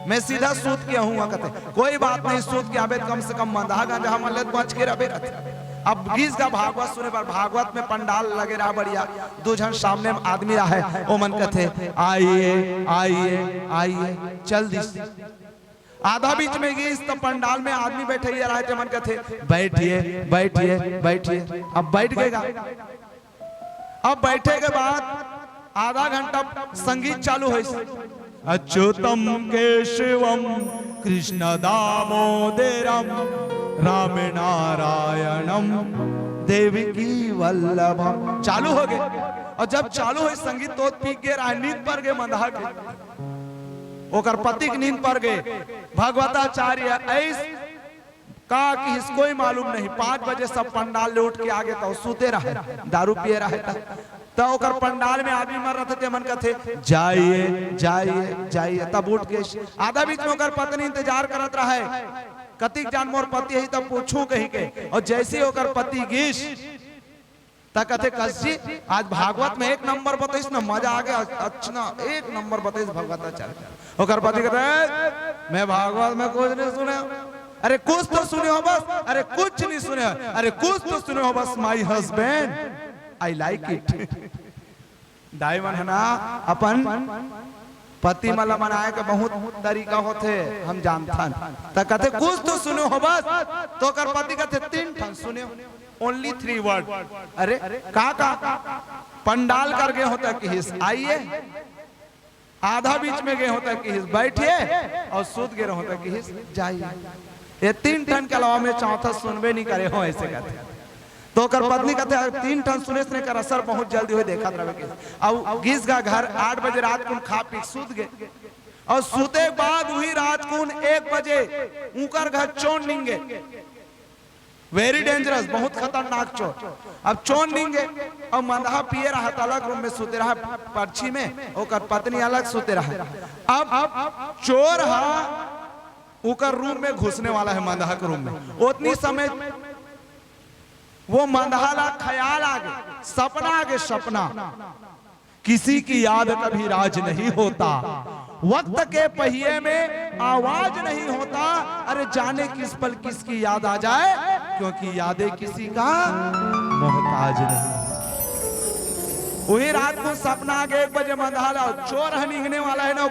मैं सीधा सूत के हूँ। कहते कोई बात नहीं, सूत के आबे कम से कम मंदा गंजा हम लत बच के रहे रहते। अब गीस का भागवत सुने पर भागवत में पंडाल लगे रहा बढ़िया, 2 जन सामने में आदमी रहा है, वो मन कहते आइए आइए आइए चल दिस। आधा बीच में गीस तो पंडाल में आदमी बैठे ही रहा है, मन कहते बैठिए बैठिए बैठिए। अब बैठ गएगा। अब बैठे के बाद आधा घंटा संगीत चालू है। अच्युतम केशवम कृष्ण दामोदरम राम नारायणम देवकी वल्लभम चालू हो गए। और जब चालू है संगीत तो पीक गए, नींद पर गए मंदा के। ओकर पति की नींद पर गए। भगवताचार्य ऐस का कि इसको ही मालूम नहीं, 5 बजे सब पंडाल ले उठ के आगे तो सूते रहे, दारू पिए रहे। तो ओकर पंडाल में आदमी मर रहे थे, मन कहते जाइए जाइए जाइए। तब उठ के आधा बीच में ओकर पत्नी इंतजार करत रहे, कतिक जान मोर पति है तब पूछू कहीं के। और जैसे ओकर पति गीस तक कहते कस जी आज भागवत में 1 नंबर बताइस ना, मजा आ गया। अच्छा 1 नंबर बताइस भगवताचार्य। ओकर पति कहते मैं भागवत में कुछ नहीं सुने। अरे कुछ तो सुने हो बस, अरे कुछ नहीं सुने, अरे कुछ तो सुने हो बस। My husband I like it. Diamond है ना अपन पति मला बनाए के बहुत तरीका होते हम जानथन त कहते कुछ तो सुनो हो बस तो कर पति कहते 3 ठन सुने ओनली 3 वर्ड अरे का पंडाल कर गए होता कि हिस आइए आधा बीच में गए होता कि हिस बैठिए और सूत गए होता कि हिस जाइए ये 3 ठन के अलावा में चौथा सुनबे नहीं करे हो ऐसे कहते तो कर पत्नी कहते 3 ठन सुने से कर असर बहुत जल्दी हो देखा रहे के और घिस का घर 8 बजे रात को खा पी सूत गए और सूते बाद वही रात को 1 बजे ऊकर घर चोन निंगे वेरी डेंजरस बहुत खतरनाक चोर अब चोन निंगे और मंदहा पिए रहा अलग रूम में सूते रहा पर्ची में ओकर पत्नी अलग सूते रहा अब चोर हा ऊकर रूम में घुसने वाला है मंदहा के रूम में उतनी समय वो मंदहाला ख्याल आगे सपना आगे सपना किसी की याद कभी राज नहीं होता वक्त के पहिए में आवाज नहीं होता अरे जाने किस पल किसकी याद आ जाए क्योंकि यादें किसी का मोहताज नहीं वही रात को सपना आगे 1 बजे मंदहाला चोर है निकलने वाला है ना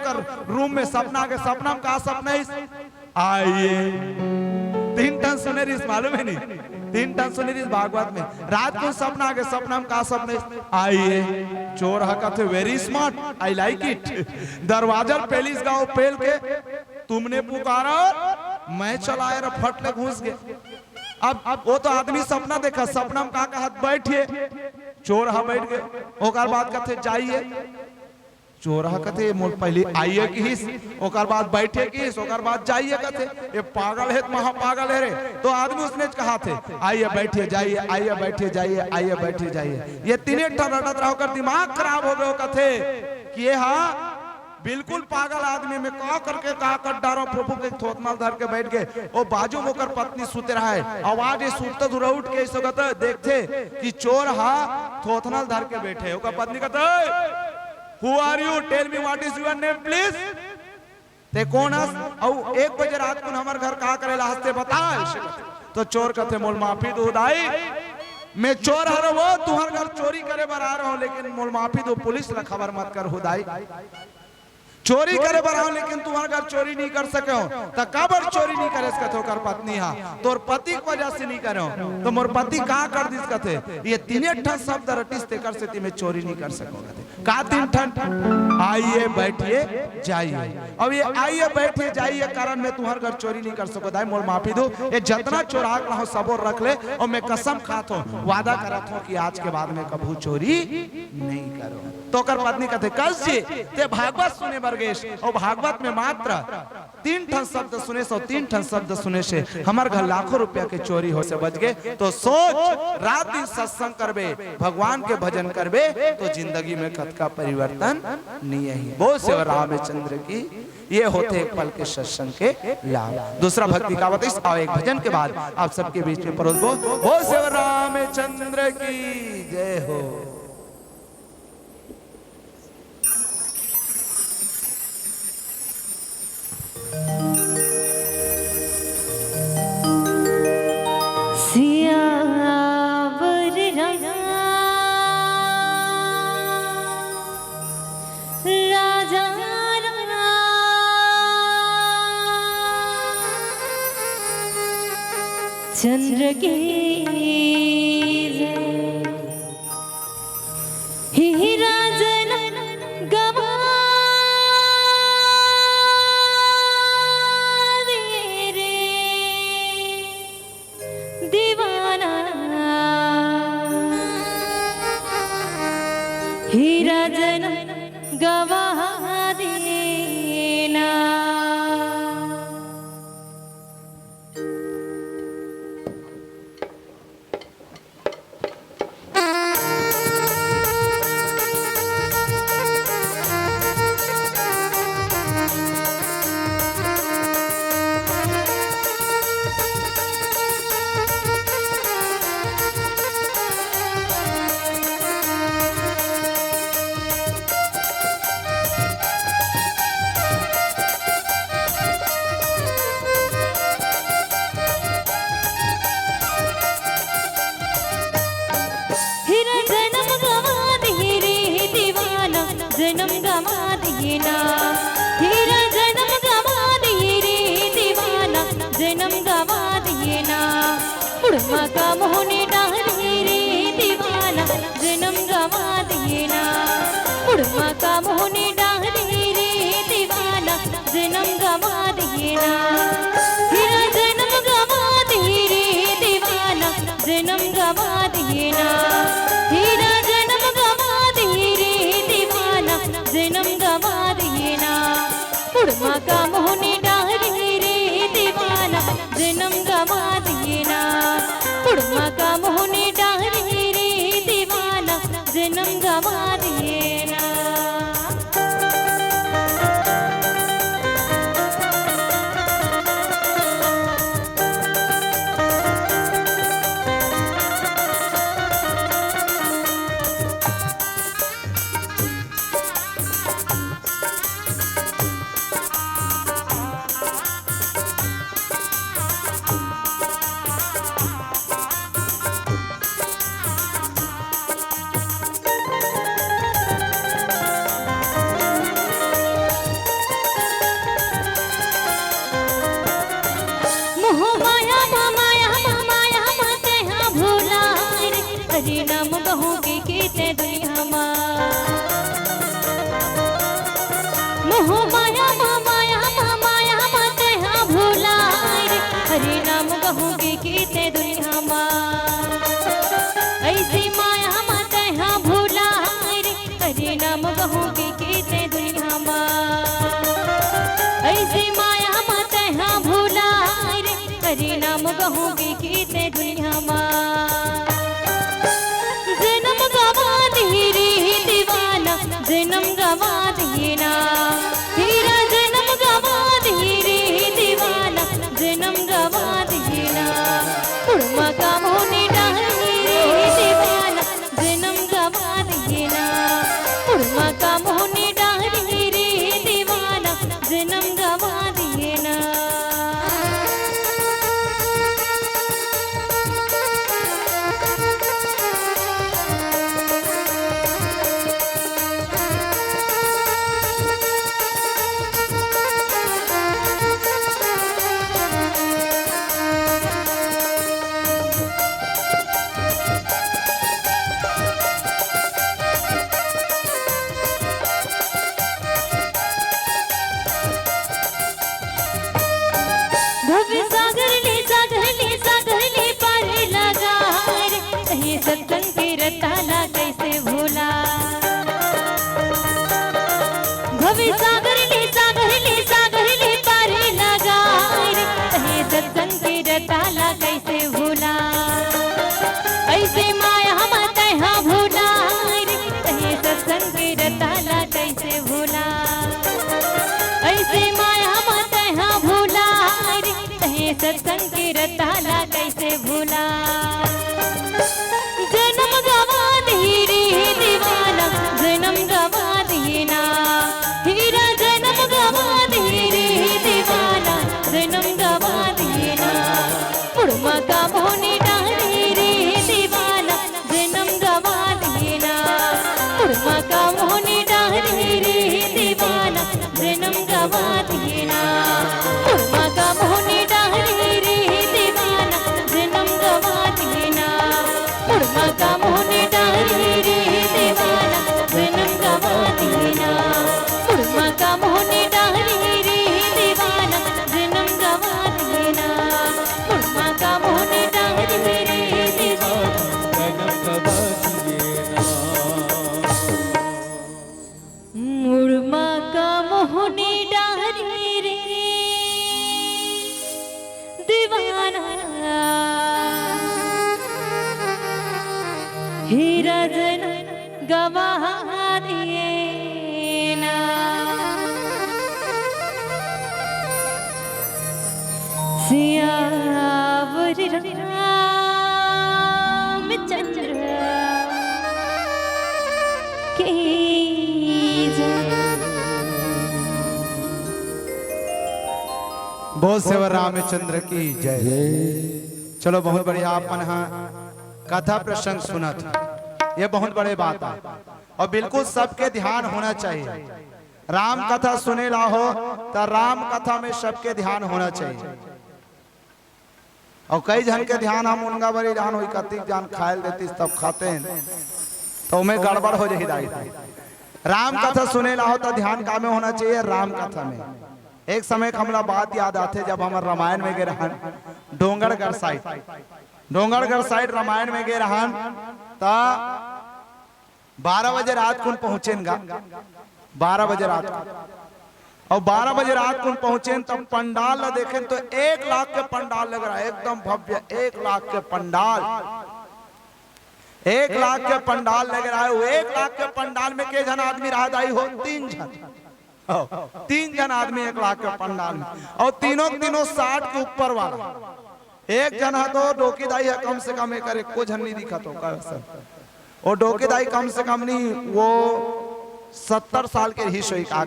रूम में सपना आगे सपना में कहा सपना आइए 3 टन सुने रिस मालूम है नहीं 3 टन सुने रिस भागवत में रात को सपना आगे सपना में कहा सपने आइए चोर हका थे very smart I like it दरवाजा पेलिस गाँव पेल के तुमने पुकारा मैं चलाए रे फट ले घुस गए अब वो तो आदमी सपना देखा सपना में कहा बैठिए चोर हा बैठ गए ओकर बाद कहते जाइए चोर हा कहते पहले आइए की हिस ओकर बाद बैठे की हिस ओकर बाद जाइए कहते ये पागल है महा पागल है रे तो आदमी उसने कहा थे आइए बैठिए जाइए आइए बैठिए जाइए आइए बैठिए जाइए ये 3 ठन रटत रहो कर दिमाग खराब हो गए कहते कि ये हाँ बिल्कुल पागल आदमी में का करके का कर डारो प्रभु के थोतमाल धर के बैठ गए वो बाजू में होकर पत्नी सूते रहा है आवाज ये सूतते दूर उठ के इस वक्त देखते कि चोर हा थोतनाल धर के बैठे होकर पत्नी कहते Who are you? Tell me what is your name, please. ते कौन हस? और 1 बजे रात को हमारे घर कहा करे हंसते बता तो चोर कहते मोल माफी दो दाई मैं चोर आ रहा हूँ तुम्हारे घर चोरी करे बर आ रहा हूँ लेकिन मोल माफी दो पुलिस ला खबर मत कर हुदाई चोरी करे बर आओ लेकिन तुम्हारे घर चोरी नहीं कर सके हो तो कबर चोरी नहीं करे इसका तो कर पत्नी हा तोर पति की वजह से नहीं करे हो तो मोर पति कहाँ कर दी इसका थे ये 3 ठन शब्द रटिस ते कर से मैं चोरी नहीं कर सकोगे का 3 ठन आइए बैठिए जाइए अब ये आइए बैठिए जाइए कारण मैं तुम्हारे घर चोरी नहीं कर सको दाई मोर माफी दो ये जितना चोरा रहा हूँ सबोर रख ले और मैं कसम खाता हूँ वादा करता हूँ कि आज के बाद में कभी चोरी नहीं करो तो कर पत्नी कहते कस जी ते भागवत सुने बरगेश और भागवत में मात्र 3 ठन शब्द सुने सो 3 ठन शब्द सुने से हमारे घर लाखों रुपया के चोरी हो से बच गए तो सोच रात दिन सत्संग करबे भगवान के भजन करबे तो जिंदगी में कद का परिवर्तन नहीं है बोल से रामचंद्र की ये होते एक पल के सत्संग के लाभ दूसरा भक्ति का बताइए आओ एक भजन के बाद आप सबके बीच में परोस बोल से रामचंद्र की जय हो चंद्र की हीरा जन गवा दे रे दीवाना हीरा जन गवा देना ना हीरा जन्म गवा दिए रे दीवाना जन्म गवा दिए ना उड़मा का मोहने डाले रे दीवाना जन्म गवा दिए ना उड़मा का मोहने डाले रे दीवाना जन्म गवा दिए ना हीरा जन्म गवा दिए रे दीवाना जन्म गवा दिए ना हीरा जन्म गवा दिए रे दीवाना जन्म गवा दिए ना उड़मा का मोहने डाले रे दीवाना जन्म गवा दिए ना उड़मा का मोहने डाले रे दीवाना जन्म गवा दिए ना हरि नाम कहूँगी कीते दुनिया मोह माया माया माया माते हाँ भूला रे हरि नाम कहूँगी कीते दुनिया ऐसी माया माते हाँ भूला रे हरि नाम कहूँगी कीते दुनिया ऐसी माया माते हाँ भूला रे हरि नाम कहूँगी कीते दुनिया जन्म गवा दिए रे दीवाना जन्म गवा दिए ना हीरा जन्म गवा दिए रे दीवाना जन्म गवा दिए ना उड़मा का मोहने डाले रे दीवाना जन्म गवा दिए ना उड़मा का मोहने डाले रे दीवाना जन्म गवा दिए ना भव्य सागर ले पार लगा रे कहीं सत्संग के रताला कैसे भूला भव्य सागर ले पार लगा रे कहीं सत्संग के रताला कैसे भूला ऐसे माया माता हाँ भूला रे कहीं सत्संग के रताला कैसे भूला ऐसे माया माता हाँ भूला सत्संग के रताला कैसे भूला जन्म गवा दिए रे दीवाना जन्म गवा दिए ना हीरा जन्म गवा दिए रे दीवाना जन्म गवा दिए ना उड़मा का मोहने डाले रे दीवाना जन्म गवा दिए ना उड़मा का मोहने डाले रे दीवाना जन्म गवा दिए ना उड़मा का मोहने उड़मा का मोहने डाले रे दीवाना जन्म गवा दिए ना उड़मा का मोहने डाले रे दीवाना जन्म गवा दिए ना उड़मा का मोहने डाले रे दीवाना जन्म गवा दिए ना उड़मा का मोहने डाले रे दीवाना हीरा जन्म गवा दिए ना सियावर रामचंद्र की जय बोल सेवर रामचंद्र की जय। चलो बहुत बढ़िया अपन हाँ कथा प्रसंग सुना था, ये बहुत बड़े बात है और बिल्कुल सबके ध्यान होना चाहिए। राम कथा सुने ला हो तो राम कथा में सबके ध्यान होना चाहिए। और कई जन के ध्यान हम उनका बड़ी ध्यान हुई कतिक जान खायल देती तब खाते हैं तो में गड़बड़ हो जाए। राम कथा सुने ला हो तो ध्यान का में होना चाहिए राम कथा में। एक समय हमरा बात याद आते जब हम रामायण में गए रहन डोंगरगढ़ साइड रामायण में गए रहन ता 12 बजे रात को पहुंचेगा 12 बजे रात को। और 12 बजे रात को पहुंचे तब पंडाल ला देखे तो 1 लाख के पंडाल लग रहा है एकदम भव्य। 1 लाख के पंडाल 1 लाख के पंडाल लग रहा है। वो 1 लाख के पंडाल में के जन आदमी राहत आई हो 3 जन 3 जन आदमी 1 लाख के पंडाल में। और तीनों 60 के ऊपर वाला। एक जन है तो डोकीदाई है कम से कम एक को जन नहीं दिखा तो और डोकीदाई कम से कम नहीं वो 70 साल के रही सोई का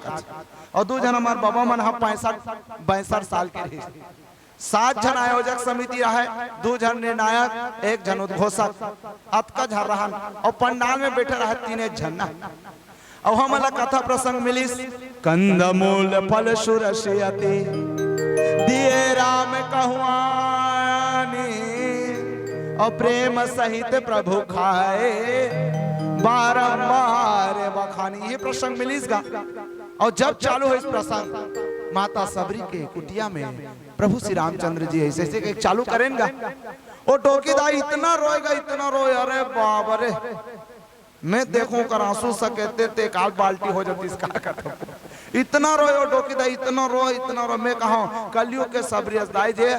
और 2 जन हमारे बाबा मन 65 साल के रही। 7 जन आयोजक समिति रहे 2 जन निर्णायक 1 जन उद्घोषक अतका झर रहन और पंडाल में बैठे रहे 3 जन। और हमारा कथा प्रसंग मिलिस कंदमूल फल सुरसियति दिए राम कहुआनी और प्रेम सहित प्रभु खाए बारंबार बखानी। ये प्रसंग मिलिसगा। और जब चालू हो इस प्रसंग माता सबरी के कुटिया में प्रभु श्री रामचंद्र जी ऐसे ऐसे चालू करेंगे। और डोकीदाई इतना रोए अरे बाबा रे मैं देखूं कर आंसू सकते थे काल बाल्टी हो जाती इसका कथा। इतना रोए डोकीदाई इतना रो मैं कहा कलयुग के सबरी दाई जे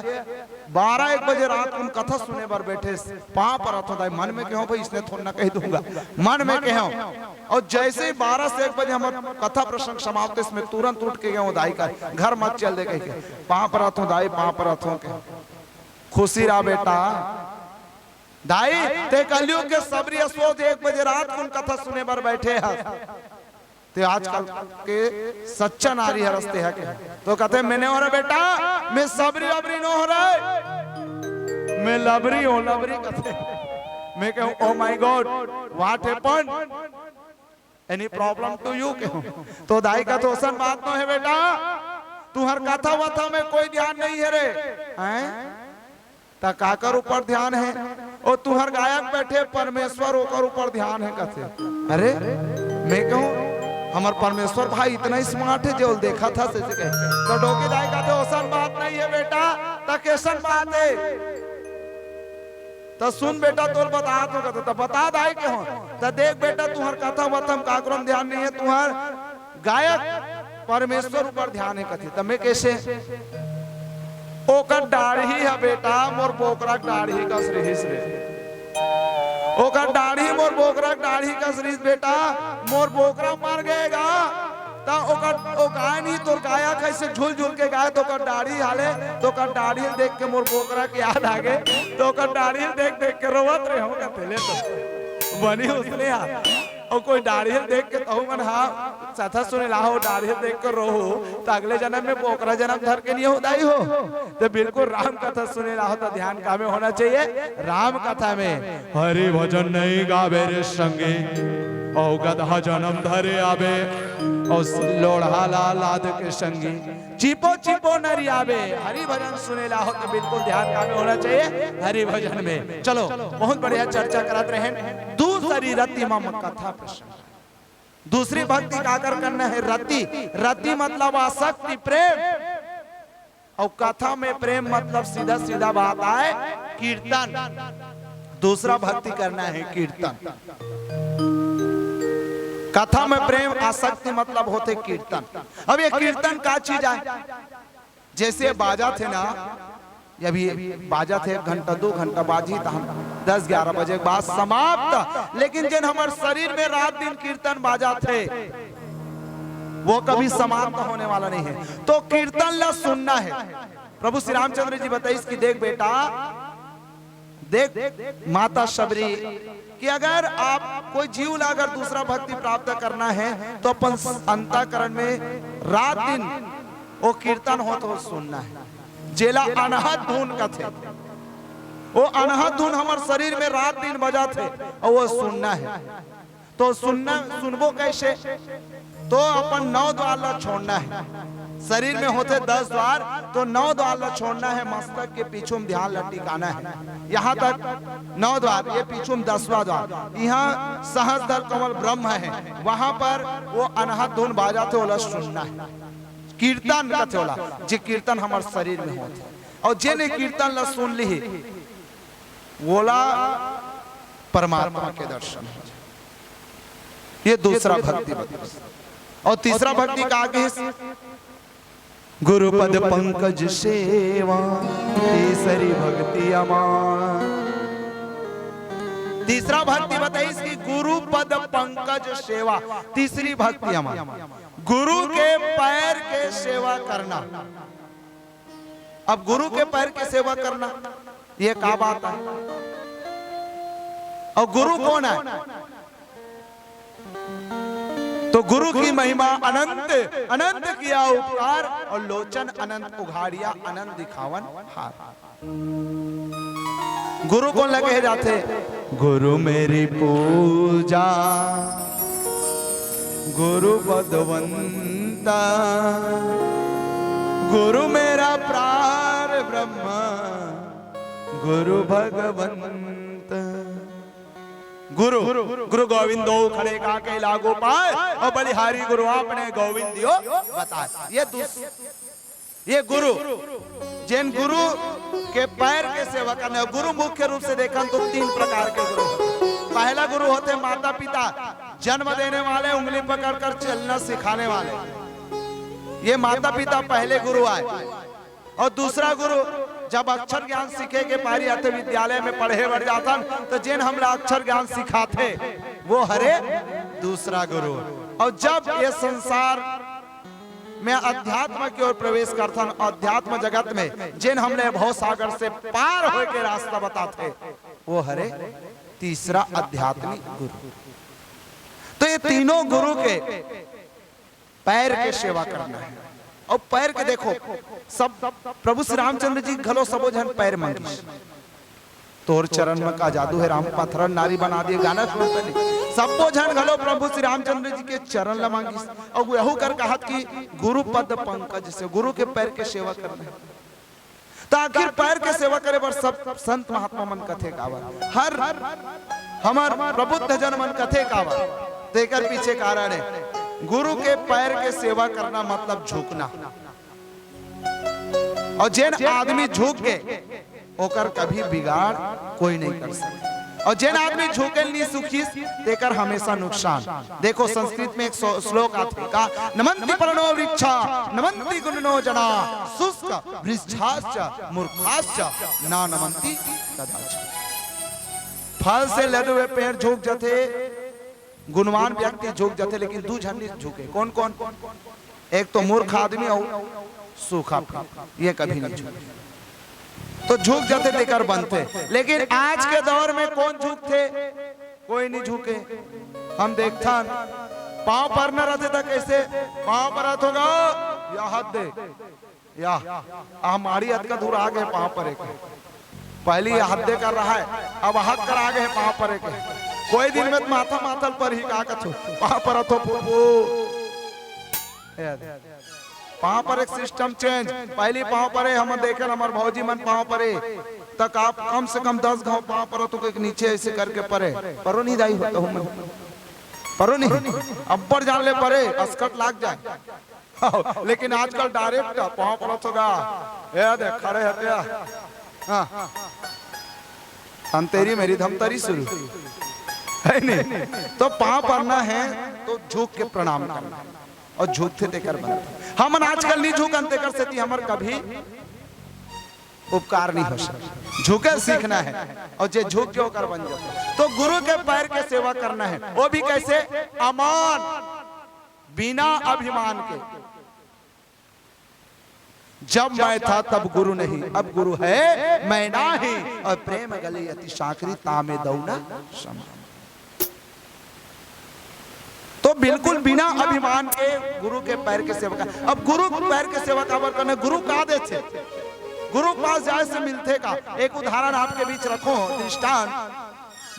12-1 बजे रात को कथा सुने पर बैठे पां पर अथो मन में कहो भाई इसने थोड़ा ना कह दूंगा मन में कहो। और जैसे ही 12 से 1 बजे हमारा कथा प्रसंग समाप्त इसमें तुरंत उठ के गए दाई का घर मत चल दे कह पां पर अथो दाई पां पर अथो के खुशी रहा बेटा दाई ते कलयुग के सबरी असोद 1 बजे रात को कथा सुने पर बैठे हैं। ते आजकल के सच्चा नारी हरसते है के तो कहते मैंने हो रहा बेटा मैं सबरी अबरी न हो रहा मैं लबरी हूं लबरी कहते मैं कहूं oh my god what happened any problem to you कहूं तो दाई का तो सन बात न है बेटा तू हर कथा वथा में कोई ध्यान नहीं है रे हैं ता काकर ऊपर ध्यान है और तू हर गायक बैठे परमेश्वर होकर ऊपर ध्यान है कहते। अरे मैं कहूं हमार परमेश्वर भाई इतना ही स्मार्ट है जो देखा था से तो डोकीदाई का तो औसन बात नहीं है बेटा ता कैसन बात है तो सुन बेटा तोर बता तो कहते तो बता दाई के हो तो देख बेटा तुम्हार कथा वथम काकरम ध्यान नहीं है तुम्हार गायक परमेश्वर ऊपर ध्यान है कहते तो मैं कैसे ओकर दाढ़ी है बेटा मोर बोकरा दाढ़ी का श्रीस रे ओकर दाढ़ी मोर बोकरा दाढ़ी का श्रीस बेटा मोर बोकरा मर गएगा ता ओकर ओ गाय नहीं तो गाया कैसे झूल झूल के गाय तो ओकर दाढ़ी हाले तो ओकर दाढ़ी देख के मोर बोकरा के याद आ गए तो ओकर दाढ़ी देख देख के रोवत रहे होगा पहले तो बनी उसने और कोई दाढ़ी देख के कहूँ मन हाँ साथा सुने लाहो दाढ़ी देख कर रोहो तो अगले जन्म में पोकरा जन्म धर के नहीं होदाई हो तो बिल्कुल राम कथा सुने लाहो तो ध्यान का में होना चाहिए राम कथा में हरि भजन नहीं गावे रे संगे और गधा जन्म धरे आवे और लोढ़ा लाद के संगी चिपो चिपो नरी आवे। हरि भजन सुने लाहो तो बिल्कुल ध्यान का में होना चाहिए हरि भजन में। चलो बहुत बढ़िया चर्चा करते रहे। दूसरी रति मम कथा प्रसंग दूसरी भक्ति काकर करना है रति रति मतलब आसक्ति प्रेम और कथा में प्रेम मतलब सीधा सीधा बात आए कीर्तन। दूसरा भक्ति करना है कीर्तन। कथा में प्रेम आसक्ति मतलब होते कीर्तन। अब ये कीर्तन का चीज है जैसे बाजा थे ना अभी बाजा थे 1 घंटा 2 घंटा बाजी तो हम 10-11 बजे के बाद समाप्त। लेकिन जिन हमारे शरीर में रात दिन कीर्तन बाजा थे वो कभी समाप्त होने वाला नहीं है। तो कीर्तन ला सुनना है। प्रभु श्री रामचंद्र जी बताइए इसकी देख बेटा देख माता सबरी कि अगर आप कोई जीव ला अगर दूसरा भक्ति प्राप्त करना है तो अपन अंतःकरण में रात दिन वो कीर्तन हो तो सुनना है। जेला अनहद धुन का थे वो अनहद धुन हमारे शरीर में रात दिन बजा थे और वो सुनना है। तो सुनना सुनबो कैसे तो अपन 9 द्वार ला छोड़ना है। शरीर में होते 10 द्वार, तो 9 द्वार ला छोड़ना है। मस्तक के पीछू में ध्यान ला टिकाना है। यहाँ तक 9 द्वार, ये पीछू में 10वां द्वार। यहाँ सहस्त्र कमल ब्रह्म है, वहां पर वो अनहद धुन बाजाते होला सुनना है। कीर्तन करते होला, जे कीर्तन हमारे शरीर में होते, और जिन कीर्तन ला सुन ली वोला परमात्मा के दर्शन हो जाए। ये दूसरा भक्ति बताओ। और तीसरा भक्ति का आगे गुरुपद पंकज सेवा, तीसरी भक्ति अमान। तीसरा भक्ति बताइए इसकी गुरुपद पंकज सेवा, तीसरी भक्ति अमान। गुरु के पैर के सेवा करना। अब गुरु के पैर के सेवा करना ये क्या बात है? और गुरु कौन है? तो गुरु की महिमा अनंत, अनंत किया उपकार, और लोचन अनंत उघाड़िया, अनंत दिखावन हार। गुरु कौन लगे जाते? गुरु मेरी पूजा, गुरु पदवंता, गुरु मेरा प्राण ब्रह्म, गुरु भगवंत। गुरु गुरु गोविंदो खड़े का के लागू पाए, और बलिहारी गुरु आपने गोविंद दियो बताए। ये गुरु, जिन गुरु के पैर के सेवा करने। गुरु मुख्य रूप से देखा तो 3 प्रकार के गुरु होते। पहला गुरु होते माता पिता, जन्म देने वाले, उंगली पकड़कर चलना सिखाने वाले, ये माता पिता पहले गुरु आए। और दूसरा गुरु जब अक्षर ज्ञान सीखे के पारी आते, विद्यालय में पढ़े बढ़ जाता, तो जिन हमला अक्षर ज्ञान सिखाते वो हरे दूसरा गुरु। और जब ये संसार में अध्यात्म की ओर प्रवेश करता, अध्यात्म जगत में जिन हमने भव सागर से पार हो के रास्ता बताते वो हरे तीसरा आध्यात्मिक गुरु। तो ये तीनों गुरु के पैर के सेवा करना है। और पैर के देखो, सब प्रभु श्री रामचंद्र जी घलो सबो जन पैर मांगी, तोर चरण में का जादू है, राम पत्थर नारी बना दिए, गाना सुनते नहीं। सबो जन घलो प्रभु श्री रामचंद्र जी के चरण ला मांगी, और यहू कर कहत कि गुरु पद पंकज से, गुरु के पैर के सेवा करना है। तो आखिर पैर के सेवा करे बर सब संत महात्मा मन कथे कावर, हर हमार प्रबुद्ध जन मन कथे कावर। तेकर पीछे कारण है, गुरु के पैर के सेवा करना मतलब झुकना। और जिन आदमी झुक के ओकर कभी बिगाड़ कोई नहीं कर सकता, और जिन आदमी झुके नहीं सुखी तेकर हमेशा नुकसान। देखो संस्कृत में एक श्लोक आते का, नमन्ति पर्णो वृक्षा नमन्ति गुणनो जना, शुष्क वृक्षाश्च मूर्खाश्च ना नमन्ति कदाचित्। फल से लदे हुए पेड़ झुक जाते, गुणवान व्यक्ति झुक जाते, लेकिन 2 जन नहीं झुके। कौन कौन? एक तो मूर्ख आदमी और सूखा फल, ये कभी नहीं झुके। तो झुक जाते देकर बनते। लेकिन आज के दौर में कौन झुकते? कोई नहीं झुके। हम देखता पांव पर न रहते था, कैसे पांव पर हाथ होगा या हाथ दे, या हमारी हाथ का दूर आ गए पांव पर एक, पहले हाथ दे कर रहा है, अब हाथ कर आ गए पांव पर एक। कोई दिन में माथा माथल पर ही का कथो पांव पर अथो पांव पर एक सिस्टम चेंज। पहली पांव पर हम देखे हमारे भौजी मन पांव परे तक, आप कम से कम 10 घाव पांव पर तो एक नीचे ऐसे करके परे परो नहीं जाई होता हूं मैं, परो नहीं अब्बर जान ले परे अस्कट लाग जाए। लेकिन आजकल डायरेक्ट पांव पर तो गा ये देख खड़े हते, हां हम तेरी मेरी धमतरी शुरू है नहीं। तो पांव पड़ना है तो झुक के प्रणाम करना, और झुकते देकर बनते। हम आजकल नहीं झुकन देकर से हमार कभी उपकार नहीं हो सकता। झुके सीखना है, और जे झुक के होकर बन जाता। तो गुरु के पैर के सेवा करना है, वो भी कैसे? अमान, बिना अभिमान के। जब मैं था तब गुरु नहीं, अब गुरु है मैं नाही, और प्रेम गले अति साकरी तामे दौना समान। तो बिल्कुल बिना अभिमान के गुरु के पैर के सेवा कर। अब गुरु पैर के सेवा काबर करने? गुरु का दे थे, गुरु के पास जाए से मिलते का। एक उदाहरण आपके बीच रखो, दृष्टांत।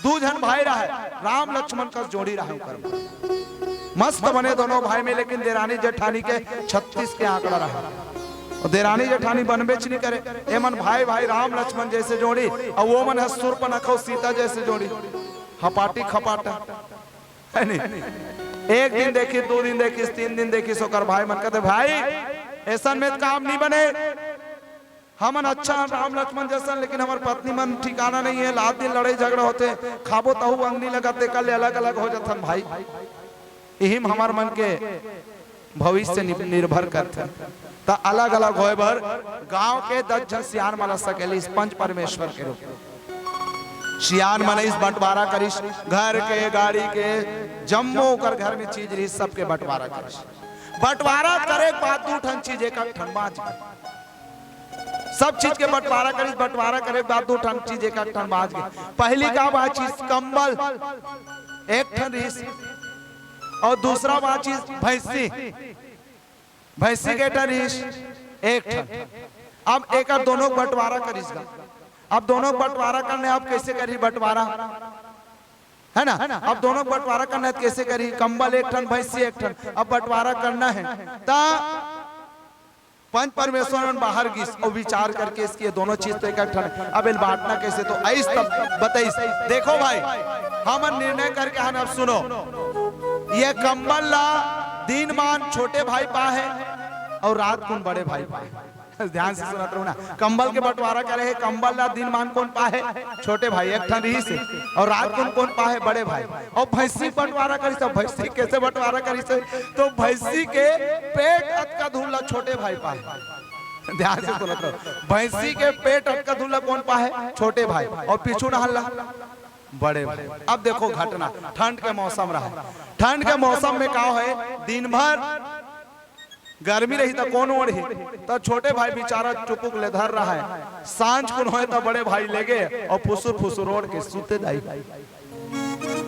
2 जन भाई रहे, राम लक्ष्मण का जोड़ी रहे। मस्त बने दोनों भाई में, लेकिन देरानी जेठानी के 36 के आंकड़ा रहा। और देरानी जेठानी बनबेच नहीं करे, ए मन भाई भाई राम लक्ष्मण जैसे जोड़ी, और वो मन है शूर्पणखा सीता जैसे जोड़ी, हपाटी खपाटा है नहीं। एक दिन देखी, 2 दिन देखी, 3 दिन देखी, सोकर भाई मन कहते भाई ऐसा में काम नहीं बने, हमन अच्छा राम लक्ष्मण जैसा, लेकिन हमार पत्नी मन ठिकाना नहीं है, लात दिन लड़ाई झगड़ा होते, खाबो तहु अंग नहीं लगाते, कल अलग अलग हो जाते भाई। यही हमार मन के भविष्य निर्भर करते, तो अलग अलग होए भर गांव के 10 जन सियान मला सकेली पंच परमेश्वर के रूप सियान मन इस बंटवारा करिस, घर के गाड़ी के जम्मो कर घर में चीज रही सबके बंटवारा करिस। बंटवारा करे बाद 2 ठन चीज एक ठन बाज, सब चीज के बंटवारा करिस, बंटवारा करे बाद 2 ठन चीज एक ठन बाज गए। पहली का बात चीज कंबल एक ठन रही, और दूसरा बात चीज भैंसी, भैंसी के ठन रही एक ठन। अब एक दोनों बंटवारा करिसगा, अब दोनों बंटवारा करने आप कैसे करी बंटवारा, है ना? अब दोनों बंटवारा करना है कैसे करी, कंबल एक ठन भैंसी एक ठन, अब बंटवारा करना है ता पंच परमेश्वर बाहर गिस और विचार करके इसकी दोनों चीज तो एक ठन, अब इन बांटना कैसे, तो ऐस तब बताइस। देखो भाई हम निर्णय करके हम अब सुनो, ये कंबल ला दिन मान छोटे भाई पा है और रात कौन बड़े भाई पा है, ध्यान से सुनत रहो ना। कंबल के बंटवारा करे है, कंबल ला दिन मान कौन पा है, छोटे भाई एक ठन रही से, और रात कौन पा है, बड़े भाई। और भैंसी बंटवारा करी, तो भैंसी कैसे बंटवारा करी से, तो भैंसी के पेट अटका धूला छोटे भाई पा है, ध्यान से सुनत रहो। भैंसी के पेट अटका धूला कौन पा है, छोटे भाई, और पीछू नहला बड़े भाई। अब देखो घटना, ठंड के मौसम रहा, ठंड के मौसम में का है, दिन भर गर्मी रही तो कौन ओढ़ी, तो छोटे भाई बेचारा चुपुक ले धर रहा है, सांझ कुन होए तो बड़े भाई ले गए और फुसुर फुसुर ओढ़ के सूते दाई।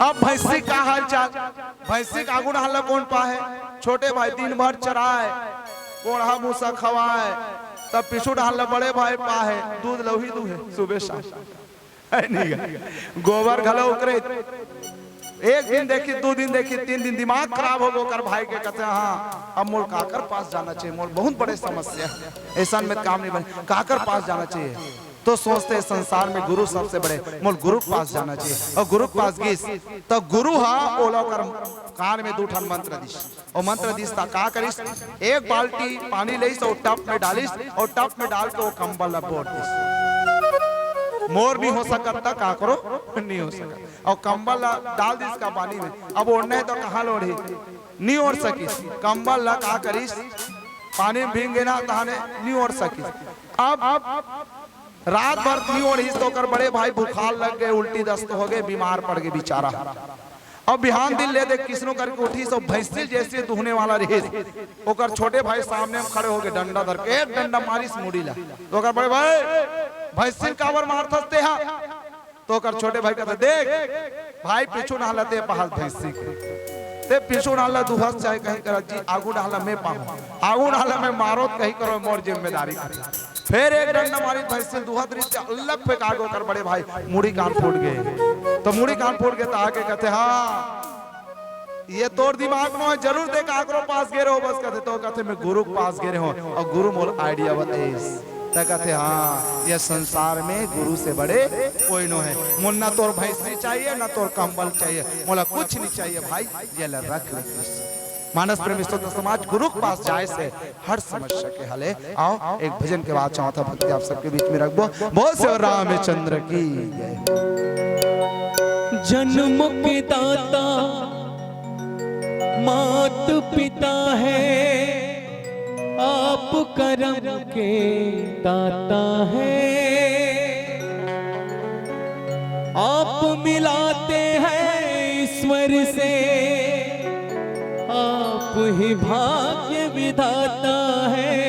अब भैंसी का हाल चाल, भैंसी का आगुन हल्ला कौन पा है, छोटे भाई दिन भर चराए, कोढ़ा भूसा खवाए, तब पिछू हल्ला बड़े भाई पा है, दूध लही दूहे सुबह शाम, गोबर घलो उकरे। एक दिन देखी, 2 दिन देखी, 3 दिन दिमाग खराब हो गो कर भाई के कहते हाँ अब मोर काकर पास जाना चाहिए, मोर बहुत बड़े समस्या है, ऐसा में काम नहीं बने, काकर पास जाना चाहिए। तो सोचते संसार में गुरु सबसे बड़े, मोर गुरु के पास जाना चाहिए, और गुरु के पास गिस तो गुरु हाँ ओला कर कान में 2 ठन मंत्र दिस, और मंत्र दिस ता का करिस, एक बाल्टी पानी लेस और टप में डालिस, और टप में डाल के वो कंबल बोट दिस। मोर नहीं हो सकता, का करो नहीं हो सकता, और कंबल डाल दी इसका पानी में, अब ओढ़ना है तो कहाँ लोढ़ी, नहीं ओढ़ सकीस, कंबल ला का करीस, पानी में भींगे ना तहाने नहीं ओढ़ सकीस। अब रात भर नहीं ओढ़ी तो कर बड़े भाई बुखार लग गए, उल्टी दस्त हो गए, बीमार पड़ गए बेचारा। अब बिहान दिन ले दे किसनो करके उठी, सो भैंसी जैसे दुहने वाला रही, ओकर छोटे भाई सामने में खड़े हो गए, डंडा धर के एक डंडा मारिस मुड़ी ला, तो कर बड़े भाई भैंसी काबर मारते हा, तो कर छोटे भाई कहते देख भाई पीछू नहलाते पहाड़ भैंसी ते पीछू नहला दुहस चाहे कहीं कर जी, आगू नहला मैं पाऊं, आगू नहला मैं मारो कहीं करो, मोर जिम्मेदारी करे। फिर एक डंडा मारी भैंसी दुहत रिश्ते अलग पे कागो कर बड़े भाई मुड़ी कान फूट गए, तो मुड़ी कान फूट गए तो आके कहते हाँ ये तोर दिमाग में जरूर देख आकरो पास गे रहो, बस कहते तो कहते मैं गुरु के पास गे रहे हो, और गुरु मोर आइडिया बताइस, तो कहते हाँ ये संसार में गुरु से बड़े कोई नो है, मोल ना तोर भैंसी चाहिए ना तोर कंबल चाहिए, मोला कुछ नहीं चाहिए भाई, ये ले रख ले। मानस प्रेमी तो समाज गुरु के पास जाए से हर समस्या के हले। आओ एक भजन के बाद चौथा भक्ति आप सबके बीच में रखबो, बोल से रामचंद्र की जय। जन्म के दाता मात पिता है, आप कर्म के दाता है, आप मिलाते हैं ईश्वर से, आप ही भाग्य विधाता है,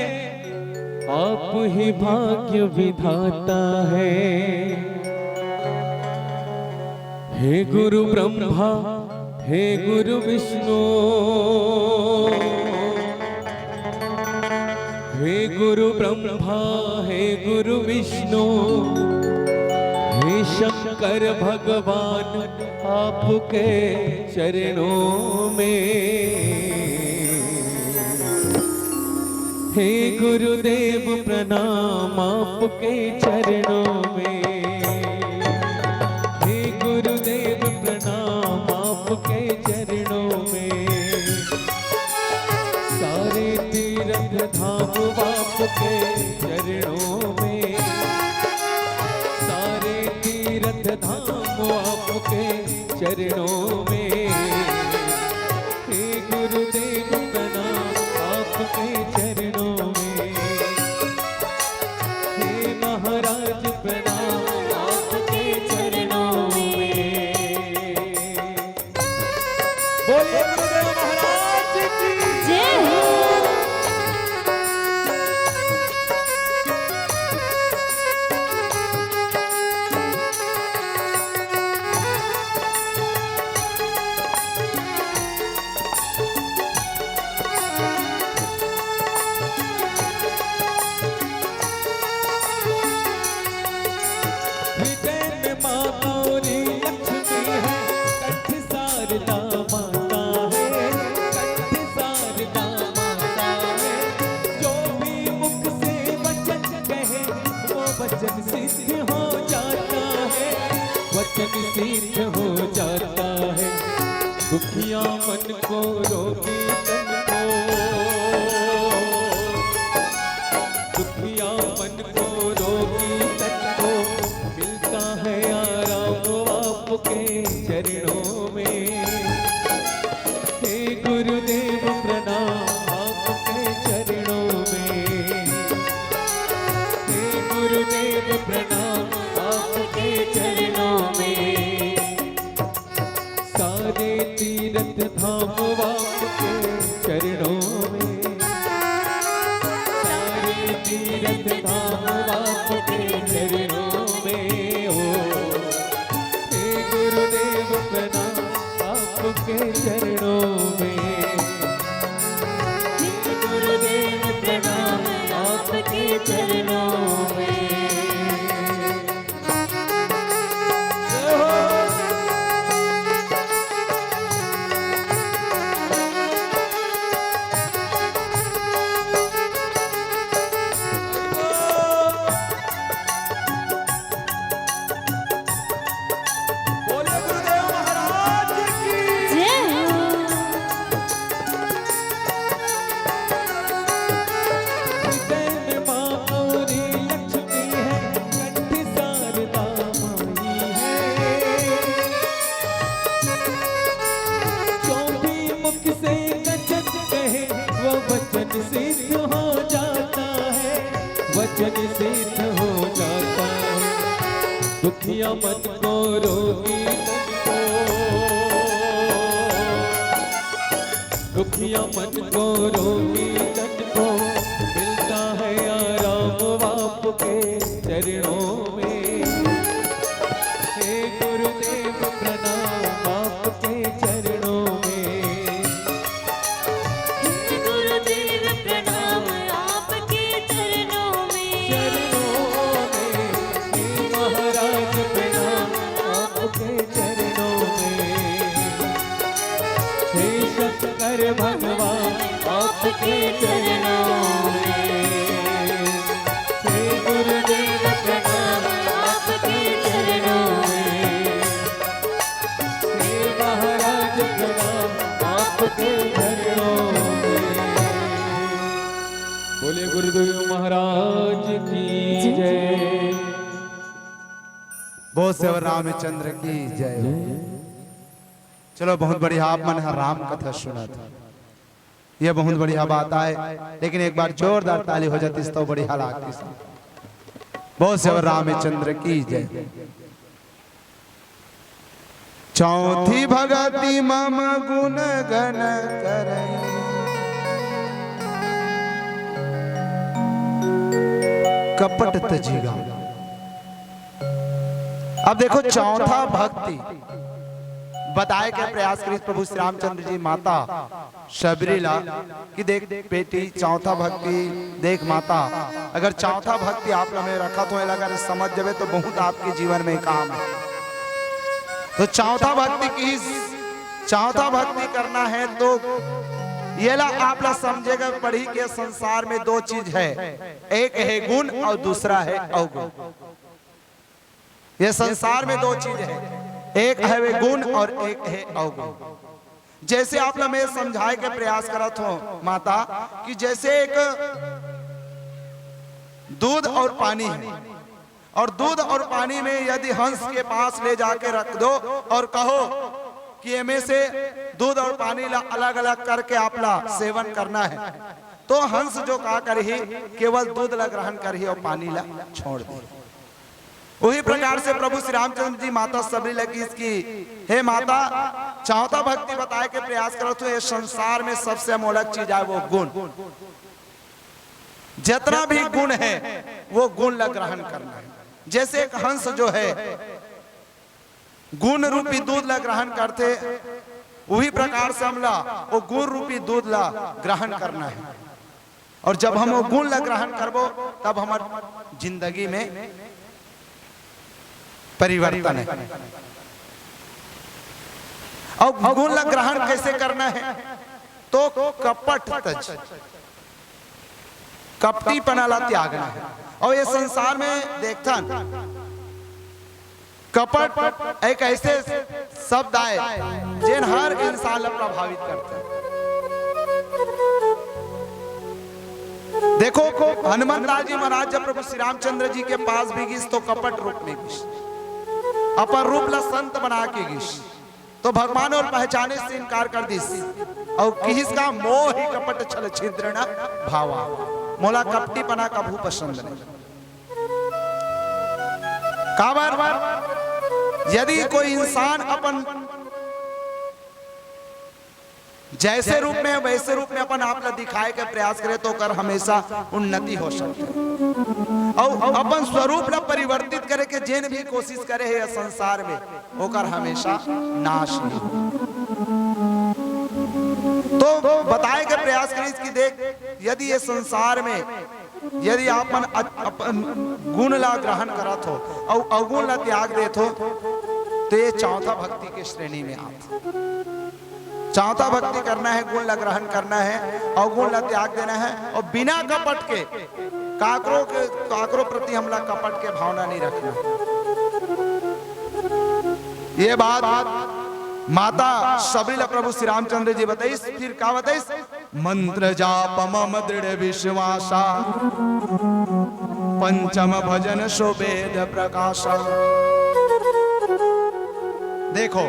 आप ही भाग्य विधाता है। हे गुरु ब्रह्मा हे गुरु विष्णु, हे गुरु ब्रह्मा हे गुरु विष्णु, हे शक्ति शंकर भगवान आपके चरणों में। हे गुरुदेव प्रणाम आपके चरणों में। हे गुरुदेव प्रणाम आपके चरणों में। सारे तीर्थ धाम आपके चरणों में। सारे तीर्थ धाम आपके चरणों में। हे गुरुदेव प्रणाम आपके चरणों में। हे महाराज प्रणाम आपके चरणों में। बोलिए गुरुदेव महाराज की जय हो। हृदय में माँ गौरी लक्ष्मी है, कंठ शारदा माता है, कंठ शारदा माता है। जो भी मुख से वचन कहे वो वचन सिद्ध हो जाता है, वचन सिद्ध हो जाता है। दुखिया मन को रोगी तन को, दुखिया मन को रोगी तन को मिलता है आराम आपके चरणों में। हे गुरुदेव प्रणाम आपके चरणों में। हे गुरुदेव प्रणाम आपके चरणों में। सारे तीर्थ धाम आपके चरणों में। सारे तीर्थ धाम आपके चरणों में हो। हे गुरुदेव प्रणाम आपके चरणों में। हे गुरुदेव प्रणाम आपके चरणों में। बोले गुरुदेव महाराज की जय हो। हृदय में माँ गौरी लक्ष्मी है, कंठ शारदा माई है। जो भी मुख से वचन कहे वो वचन सिद्ध हो जाता है, वचन सिद्ध हो जाता है। दुखिया मन को रोगी तन को, दुखिया मन को रोगी तन को मिलता है आराम आपके चरणों में। हे गुरुदेव प्रणाम आपके चरणों में। हे गुरुदेव प्रणाम आपके चरणों में। चरणों में। हे महाराज प्रणाम आपके चरणों में। हे शंकर भगवान आपके चरणों में। हे गुरुदेव प्रणाम आपके चरणों में। हे महाराज प्रणाम आपके चरणों में। बोले गुरुदेव महाराज की जय। बोल सेवर रामचंद्र की जय हो। चलो बहुत बढ़िया, आप मन राम कथा सुना था, ये बहुत बढ़िया बात है। लेकिन एक बार जोरदार ताली हो जाती तो बढ़िया लागती। बोल सेवर रामचंद्र की जय। चौथी भगति मम गुण गण करई, कपट तजिगा। अब देखो चौथा भक्ति बताए के प्रयास करी प्रभु श्री रामचंद्र जी माता शबरी ला कि देख बेटी चौथा भक्ति देख माता, अगर चौथा भक्ति आप में रखा तो अगर समझ जावे तो बहुत आपके जीवन में काम है। तो चौथा भक्ति करना है तो ये ला आप ला समझेगा पढ़ी के संसार में दो चीज है, एक है गुण और दूसरा है अवगुण। ये संसार में दो चीज है, एक है वे गुण और एक है अवगुण। जैसे आप ला मैं समझाए के प्रयास करत हो माता कि जैसे एक दूध और पानी है, और दूध और पानी में यदि हंस के पास ले जाके रख दो और कहो कि इनमें से दूध और पानी ला अलग अलग करके आप ला सेवन करना है, तो हंस जो का करही केवल दूध ला ग्रहण करही और पानी ला छोड़ दे। वही प्रकार से प्रभु श्री रामचंद्र जी माता सबरी लगी इसकी, हे माता चौथा भक्ति बताए के प्रयास करो तो ये संसार में सबसे अमोलक चीज है वो गुण। जितना भी गुण है वो गुण ला ग्रहण करना है। जैसे एक हंस जो है गुण रूपी दूध ला ग्रहण करते, वही प्रकार से हमला वो गुण रूपी दूध ला ग्रहण करना है। और जब हम वो गुण ला ग्रहण करबो तब हमार जिंदगी में परिवर्तन है। और गुण ला ग्रहण कैसे करना है तो कपट तज, कपटीपना ला त्यागना है। और ये संसार में देखता कपट एक ऐसे शब्द आए जिन हर इंसान ला प्रभावित करते हैं। देखो हनुमान दास जी महाराज जब प्रभु श्री रामचंद्र जी के पास भी गिस तो कपट रूप में गिस, अपन रूप ला संत बना के गिस, तो भगवान और पहचाने से इनकार कर दिस। और किसका मोह ही कपट छल छिद्र न भावा, मोला कपटीपना कभू पसंद नहीं। काबर यदि कोई इंसान अपन जैसे रूप में वैसे रूप में अपन आप ला दिखाए के प्रयास करे तो कर हमेशा उन्नति हो सकती है। और अपन स्वरूप ला परिवर्तित करे के जेन भी कोशिश करे है संसार में होकर हमेशा नाश ही। तो बताए के प्रयास करें इसकी देख, यदि ये संसार में यदि अपन गुण ला ग्रहण करत हो और अवगुण ला त्याग देत हो तो ये चौथा भक्ति के श्रेणी में आता। चौथा भक्ति करना है, गुण ला ग्रहण करना है, अवगुण ला त्याग देना है, और बिना कपट के काकरो प्रति हमला कपट के भावना नहीं रखना। ये बात माता सबरी प्रभु श्री रामचंद्र जी बताइस। फिर क्या बताइस? मंत्र जाप मम दृढ़ विश्वासा, पंचम भजन शोभेद प्रकाशा। देखो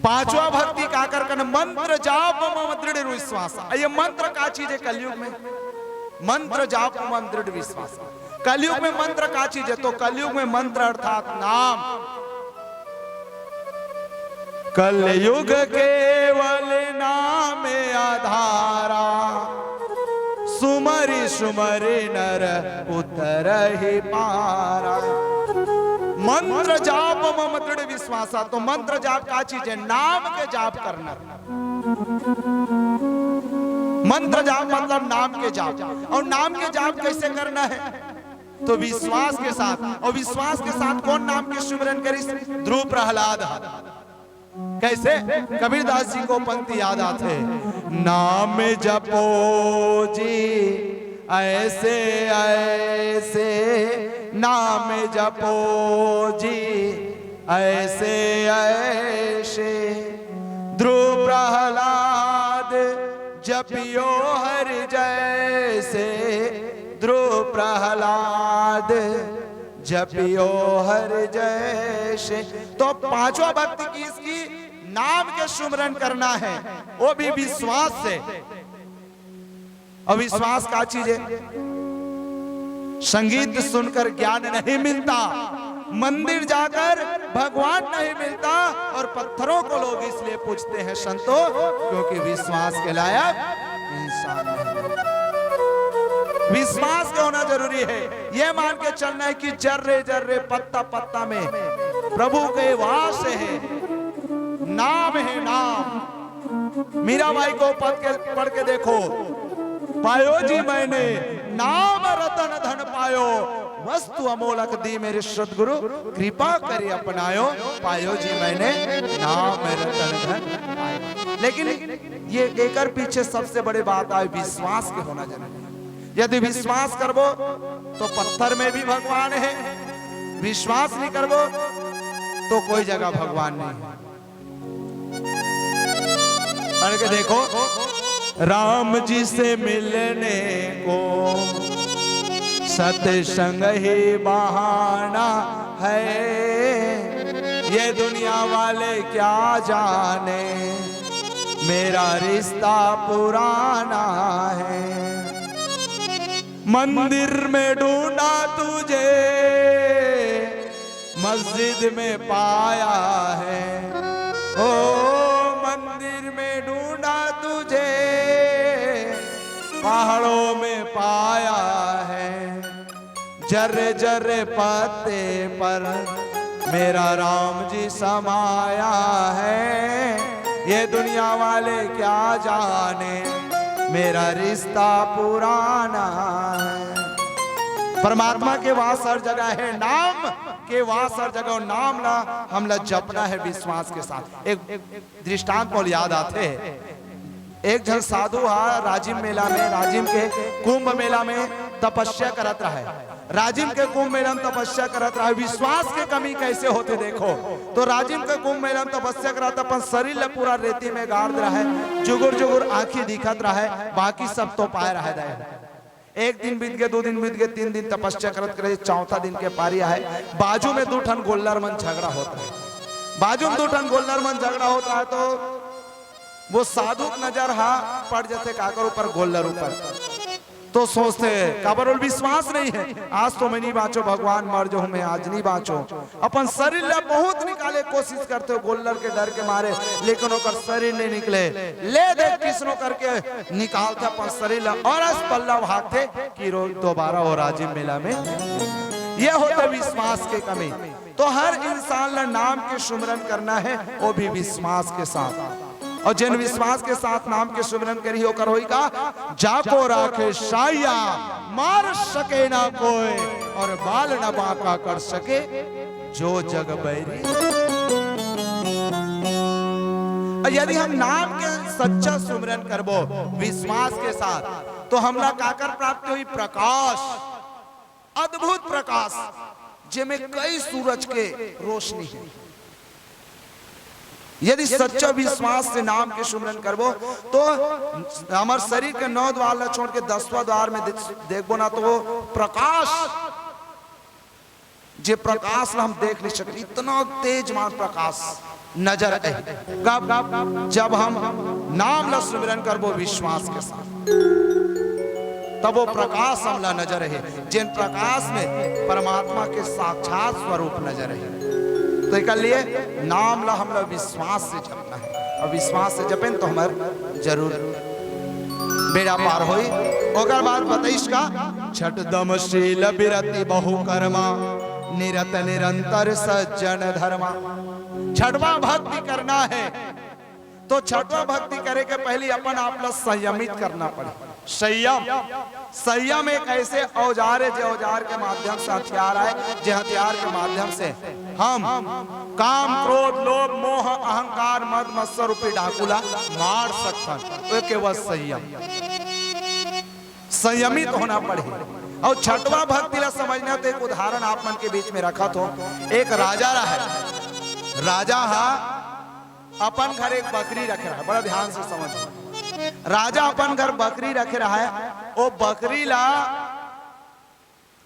पांचवा भक्ति का कर मंत्र जाप मम दृढ़ विश्वास। ये मंत्र का चीज है कलयुग में? मंत्र जाप मम दृढ़ विश्वास। कलयुग में मंत्र का चीज है? तो कलयुग में मंत्र अर्थात नाम। कलयुग केवल नाम आधारा, सुमरि सुमरि नर उतर ही पारा। मंत्र जाप मम दृढ़ विश्वासा। तो मंत्र जाप का चीज है? नाम के जाप करना। मंत्र जाप मतलब नाम के जाप। और नाम के जाप कैसे करना है? तो विश्वास के साथ। और विश्वास के साथ कौन नाम के सुमिरन करी? ध्रुव प्रहलाद। कैसे? कबीरदास जी को पंक्ति याद आते, नाम जपो जी ऐसे ऐसे, नाम जपो जी ऐसे ऐसे, ध्रुव प्रहलाद जपियो हर जैसे, ध्रुव प्रहलाद जपियो हर जैसे। तो पांचवा भक्ति की इसकी नाम के सुमरन करना है, वो भी विश्वास से। अविश्वास का चीज है? संगीत सुनकर ज्ञान नहीं मिलता, मंदिर जाकर भगवान नहीं मिलता, और पत्थरों को लोग इसलिए पूछते हैं संतों क्योंकि विश्वास के लायक इंसान नहीं। विश्वास का होना जरूरी है। यह मान के चलना है कि जर्रे जर्रे पत्ता पत्ता में प्रभु के वास है, नाम है नाम। मीराबाई को पढ़ के देखो, पायो जी मैंने नाम रतन धन पायो, वस्तु अमोलक दी मेरे सदगुरु, कृपा करे अपनायो, पायो जी मैंने नाम रतन धन पायो। लेकिन ये एकर पीछे सबसे बड़ी बात है विश्वास के होना जरूरी है। यदि विश्वास करबो तो पत्थर में भी भगवान है, विश्वास नहीं करबो तो कोई जगह भगवान नहीं है। पढ़ के देखो, राम जी से मिलने को सत्संग ही बहाना है, ये दुनिया वाले क्या जाने मेरा रिश्ता पुराना है। मंदिर में ढूंढा तुझे, मस्जिद में पाया है, ओ मंदिर में ढूंढा तुझे, पहाड़ों में पाया है, जर्रे जर्रे पत्ते पर मेरा राम जी समाया है, ये दुनिया वाले क्या जाने मेरा रिश्ता पुराना है। परमात्मा के वास हर जगह है, नाम के वास हर जगह, नाम ला हमला जपना है विश्वास के साथ। एक दृष्टांत मोल याद आते है, एक जन साधु हा राजिम मेला में, राजिम के कुंभ मेला में तपस्या करत रहा है। राजिम के कुंभ मेला में तपस्या करत रहा है। विश्वास के कमी कैसे होते देखो, तो राजिम के कुंभ मेला में तपस्या करा था, अपन शरीर पूरा रेती में गाड़ रहा है, जुगुर जुगुर आंखी दिखत रहा है, बाकी सब तो पाए रहा है। एक दिन बीत गए, 2 दिन बीत गए, 3 दिन तपस्या करत करे, चौथा दिन के पारी है, बाजू में 2 ठन गोल्लर मन झगड़ा होता है। बाजू में 2 ठन गोल्लर मन झगड़ा होता है तो वो साधु नजर हा पड़ जाते काकर ऊपर, गोल्लर ऊपर। तो सोचते काबर विश्वास नहीं है, आज तो मैं नहीं बाँचो, भगवान मर जो मैं आज नहीं बाँचो। अपन शरीर ले बहुत निकाले कोशिश करते हो गोल्लर के डर के मारे, लेकिन ओकर शरीर नहीं निकले। ले देख किसनो करके निकालते अपन शरीर और अस पल्ला भागते कि रोज दोबारा हो राजिम मेला में। ये होता विश्वास के कमी। तो हर इंसान ने नाम के सुमरन करना है, वो भी विश्वास के साथ। और जिन विश्वास के साथ नाम के सुमरन करी होकर होगा, जाको राखे साया मार सके ना कोई, और बाल न बांका कर सके जो जग बैरी। यदि हम नाम के सच्चा सुमरन करबो विश्वास के साथ, तो हमला काकर प्राप्त हुई? प्रकाश, अद्भुत प्रकाश, जिसमें कई सूरज के रोशनी है। यदि सच्चा विश्वास से नाम के सुमरन करबो तो हमारे शरीर के 9 द्वार ला छोड़ के 10वां द्वार में देखबो ना, तो वो प्रकाश, जे प्रकाश ला हम देख नहीं सकते, इतना तेज मान प्रकाश नजर है। कब? जब हम नाम ला सुमरन करबो विश्वास के साथ, तब वो प्रकाश हमला नजर है, जिन प्रकाश में परमात्मा के साक्षात स्वरूप नजर है। तो एक लिए नाम ला हमला विश्वास से जपना है, और विश्वास से जपें तो हमार जरूर बेड़ा पार होई। ओकर बाद बताइश का छठ दमशील बिरति बहु कर्मा, निरत निरंतर सज्जन धर्मा। छठवा भक्ति करना है, तो छठवा भक्ति करे के पहले अपन आपला संयमित करना पड़े। संयम, संयम एक ऐसे औजार है, जो औजार के माध्यम से हथियार आए, जो हथियार के माध्यम से हम काम, क्रोध, लोभ, मोह, अहंकार, मद मत्सर रूपी डाकुला मार सकते हैं। तो केवल संयम, संयमित होना पड़े। और छठवा भक्ति ला समझना तो एक उदाहरण आप मन के बीच में रखा तो, एक राजा रहा है, राजा हा अपन घर एक बकरी रख रहा है, बड़ा ध्यान से समझ। राजा अपन घर बकरी रख रहा है, वो बकरी ला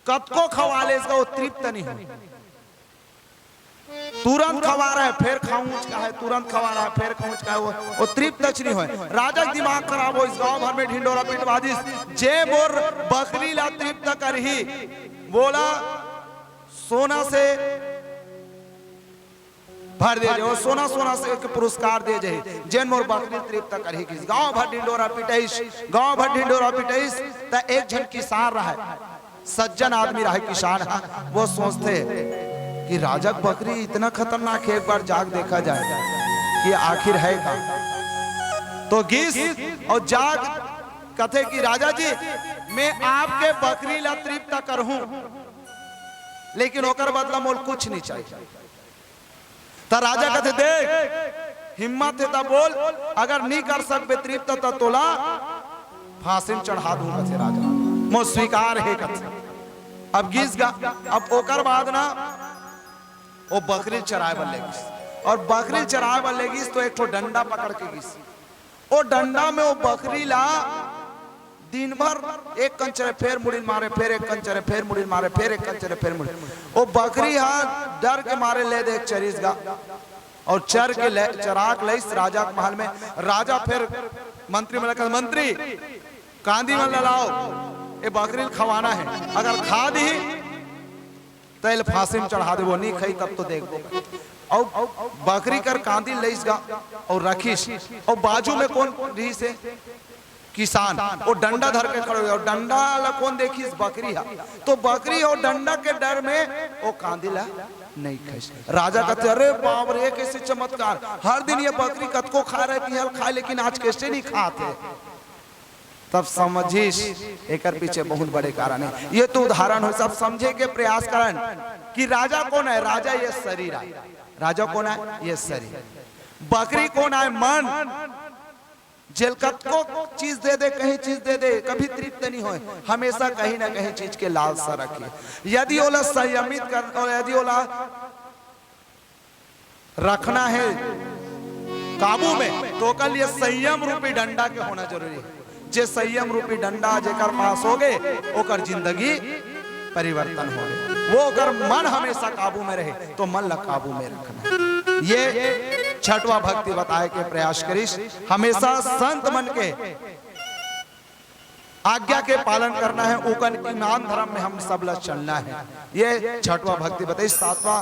कतको खवाले इसका वो तृप्त नहीं हो, तुरंत खवा रहा है, फिर खाऊंच का है, तुरंत खवा रहा है, फिर खाऊंच का है, वो तृप्त नहीं हो। राजा का दिमाग खराब हो, इस गांव भर में ढिंडोरा पिटवा दी, जे बोर बकरी ला तृप्त कर ही, बोला सोना से भर दे जो, सोना सोना से एक पुरस्कार दे जाए, जैन मोर बकरी तृप्त कर ही। गांव भर ढिंडोरा पिटाइस, गांव भर ढिंडोरा पिटाइस। तो एक जन किसान रहा है, सज्जन आदमी रहा है, किसान है, वो सोचते कि राजा बकरी इतना खतरनाक है, एक बार जाग देखा जाए कि आखिर है का। तो गीस और जाग कहते कि राजा जी मैं आपके बकरी ला तृप्त करहूं, लेकिन ओकर बदला मोल कुछ नहीं चाहिए। तो राजा कहते देख हिम्मत है तो बोल, अगर नहीं कर सकते तृप्त तो तोला फांसी में चढ़ा दूंगा थे राजा मो स्वीकार है कथे। अब गीस गा, अब ओकर बाद ना वो बकरी चराए बल्ले गिस, और बकरी चराए बल्ले गिस तो एक तो डंडा पकड़ के गिस, वो डंडा में वो बकरी ला दिन भर एक कंचरे फेर मुड़िन मारे, फिर एक कंचरे फेर मुड़िन मारे, फिर एक कंचरे फेर मुड़िन। वो बकरी हाँ डर के मारे ले दे चरीस गा, और चर के चराक लईस राजा के महल में। राजा फिर मंत्री मंत्री कांदी में लाओ ये बकरी खवाना है, अगर खा दी तो फांसी में चढ़ा दे, वो नहीं खाई तब तो देखो। और बकरी कर कांदी लईस गा और रखीस, और बाजू में कौन रही से किसान, वो डंडा धर के खड़े हुए, और डंडा ला कौन देखी बकरी है, तो बकरी और डंडा के डर में वो कांदी ला नहीं खाई। राजा कहते अरे बाप रे कैसे चमत्कार, हर दिन ये बकरी कतको खा रहे थी हल खाए, लेकिन आज कैसे नहीं खाते। तब समझिस एक पीछे बहुत बड़े कारण है। ये तो उदाहरण हो, सब समझे के प्रयास करन कि राजा कौन है, राजा ये शरीर है, राजा कौन है ये शरीर, बकरी कौन है मन। जेलकत को चीज दे दे, कहीं चीज दे दे, कभी तृप्त नहीं होए, हमेशा कहीं ना कहीं चीज के लालसा रखिए। यदि ओला संयमित कर, और यदि ओला रखना है काबू में, तो कल ये संयम रूपी डंडा के होना जरूरी है। जे संयम रूपी डंडा जेकर पास हो गए ओकर जिंदगी परिवर्तन हो गए, वो अगर मन हमेशा काबू में रहे तो मन ला काबू में रखना। ये छठवा भक्ति बताए के प्रयास करिस, हमेशा संत मन के आज्ञा के पालन करना है, उकन ईमान धर्म में हम सब ला चलना है। ये छठवा भक्ति बताई। सातवां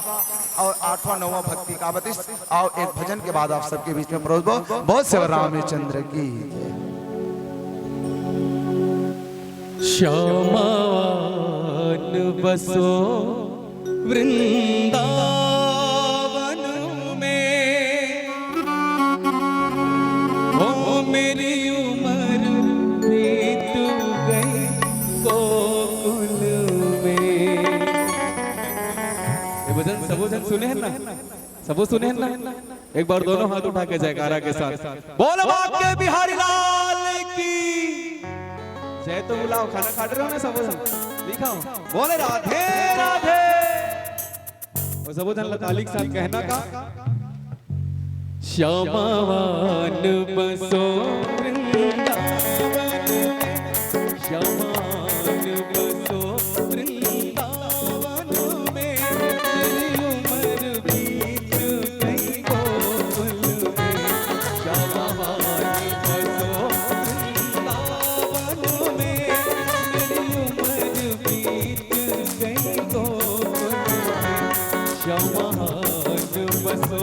और आठवां नौवां भक्ति का बताइस, और एक भजन के बाद आप सबके बीच में परोसबो। बहुत से रामचंद्र की श्यामान बसो वृंदावन में, ओ मेरी उम्र बीत गई गोकुल में। ये भजन सबो जन सुने हैं ना, सबो सुने हैं ना। एक बार दोनों हाथ उठा के जयकारा के साथ बोलो बाके बिहारी लाल की जय। तो बुलाओ, खाना खा रहे हो ना सबो जन, दिखाओ बोले राधे राधे। और सबो जन ताली के साथ कहना का श्यामान बसो वृंदावन, श्यामान बसो वृंदावन में, तेरी उम्र बीत गई गोकुल में। श्यामान बसो वृंदावन में, तेरी उम्र बीत गई गोकुल में। श्यामान बसो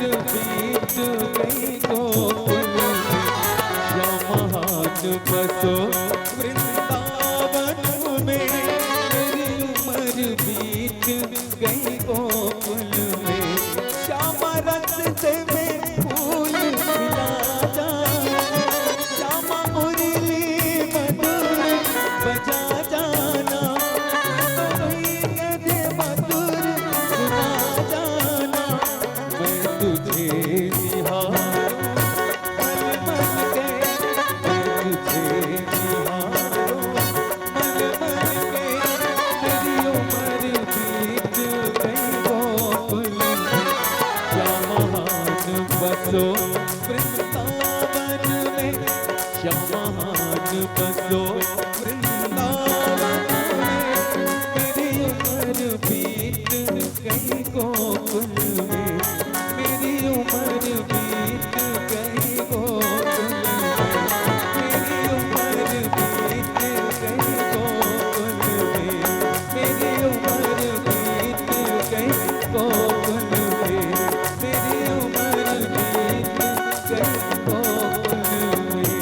बीत गई गोकुल में, श्याम हाथ बसो वृंदावन में। मेरी उम्र बीत गई गोकुल में, श्याम रस से मैं फूल खिला जाना, श्याम मुरली मधुर बजा जाना, वही गद्य मधुर सुना जाना। मैं तुझे निहारूं मन मन के, मैं तुझे निहारूं मन मन के। मेरी उम्र बीत गई गोकुल में, श्याम हाथ बसो वृंदावन में, श्याम हाथ बसो वृंदावन में। मेरी उम्र बीत गई गोकुल में, मेरी उम्र बीत गई गोकुल में, मेरी उम्र बीत गई गोकुल में, मेरी उम्र बीत गई गोकुल में, मेरी उम्र बीत गई गोकुल में।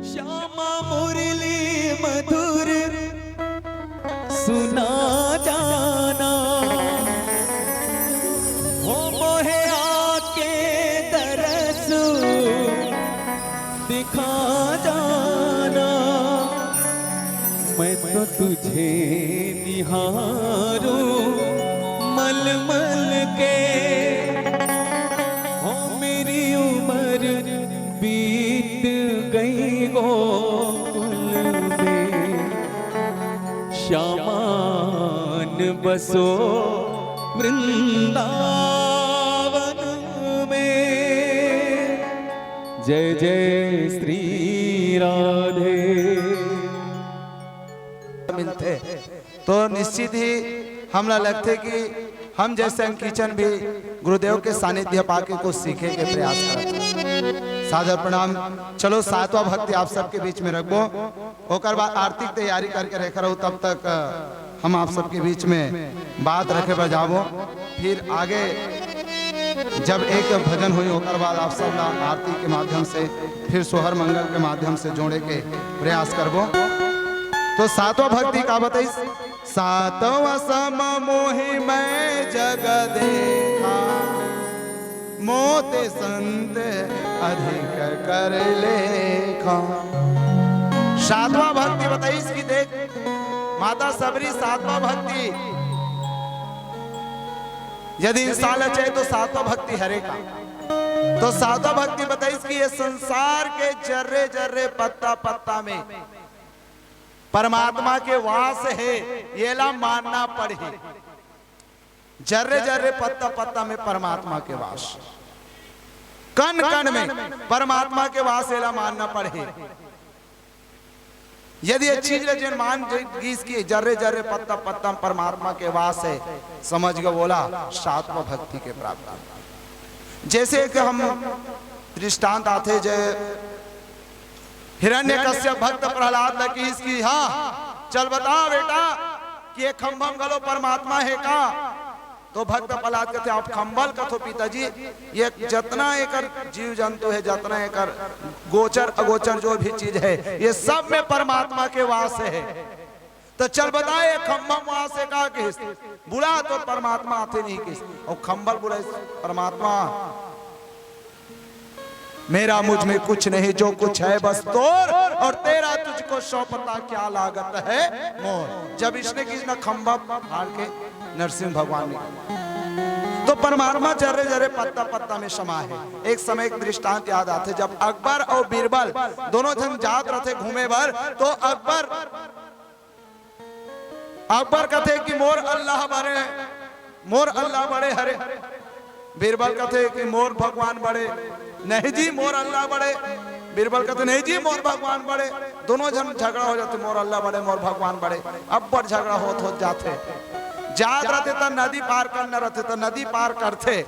श्यामा मुरली मधुर सुना जाना, हो मोहे आके तरस दिखा जाना। मैं तो तुझे निहारूं मल मल के, हो मेरी उम्र बीत गई गोकुल में, श्यामान बसो वृंदावन में। जय जय श्री राधे। मिलते तो निश्चित ही हमला लगते कि हम जैसे अंकिचन भी गुरुदेव के सानिध्य पाके कुछ सीखे के प्रयास करते। सादर प्रणाम। चलो सातवां भक्ति आप सबके बीच में रखबो, ओकर बाद आरती की तैयारी करके रख रहूँ, तब तक हम आप सबके बीच में बात रखे पर जाबो। फिर आगे जब एक भजन हुई ओकर बाद आप सब ना आरती के माध्यम से फिर सोहर मंगल के माध्यम से जोड़े के प्रयास करबो। तो सातवां भक्ति का बताई। सातवां सम मोहि मैं जग देखा, मोते संत अधिक कर लेखा। सातवां भक्ति बताई इसकी देख माता सबरी। सातवां भक्ति यदि इंसान चाहे तो सातवां भक्ति हरे का। तो सातवां भक्ति बताई इसकी ये संसार के जर्रे जर्रे पत्ता पत्ता में परमात्मा के वास है, ये ला मानना पड़े। जर्रे जर्रे पत्ता पत्ता में परमात्मा के वास, कण कण में परमात्मा के वास, ये ला मानना पड़े। यदि ये चीज लेकिन मान इसकी जर्रे जर्रे पत्ता पत्ता परमात्मा के वास है, समझ गए बोला सातवां भक्ति के प्राप्त। जैसे कि हम दृष्टांत आते जय हिरण्यकश्यप भक्त प्रहलाद लगी इसकी। हाँ चल बता बेटा कि ये खम्भम गलो परमात्मा है का। तो भक्त प्रहलाद कहते आप खम्बल कथो पिताजी, ये जितना एकर जीव जंतु है, जितना एकर गोचर अगोचर जो भी चीज है, ये सब में परमात्मा के वास है। तो चल बताए खम्भम वास है का किस बुला तो परमात्मा आते नहीं किस, और खम्बल बुला परमात्मा मेरा मुझ में कुछ नहीं, जो कुछ है बस तोर, और तेरा तुझको सौ पता क्या लागत है मोर। जब इसने किसने खंभा फाड़ के नरसिंह भगवान ने, तो परमात्मा जर्रे जर्रे पत्ता पत्ता में समा है। एक समय एक दृष्टांत याद आते, जब अकबर और बीरबल दोनों जन जात रहे घूमे भर, तो अकबर कहते कि मोर अल्लाह बड़े हरे। बीरबल कहते कि मोर भगवान बड़े, नहीं जी मोर अल्लाह बड़े। बीरबल कहते नहीं जी मोर भगवान बड़े। दोनों जन झगड़ा हो जाते, मोर अल्लाह बड़े मोर भगवान बड़े। अब बड़ झगड़ा हो जाते, जात रहते तो नदी पार करना रहते, तो नदी पार करते,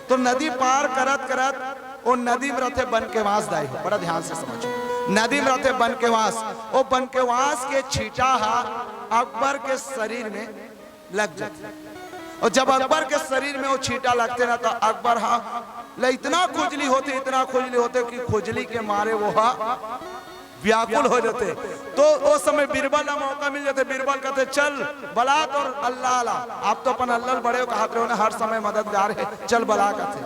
तो नदी पार करत करत वो नदी में रहते बन के वास दाई हो। बड़ा ध्यान से समझो, नदी में रहते बन के वास, वो बन के वास के छीटा अकबर के शरीर में लग जाते, और जब अकबर के शरीर में वो छींटा लगते ना तो अकबर इतना खुजली होते कि खुजली के मारे वो व्याकुल हो जाते। तो उस समय बीरबल ना मौका मिल जाते, बीरबल कहते चल बलात और अल्लाह अल्लाह, आप तो अपन अल्लाह बड़े हो कहा रहे हो ना, हर समय मददगार है, चल बला कहते।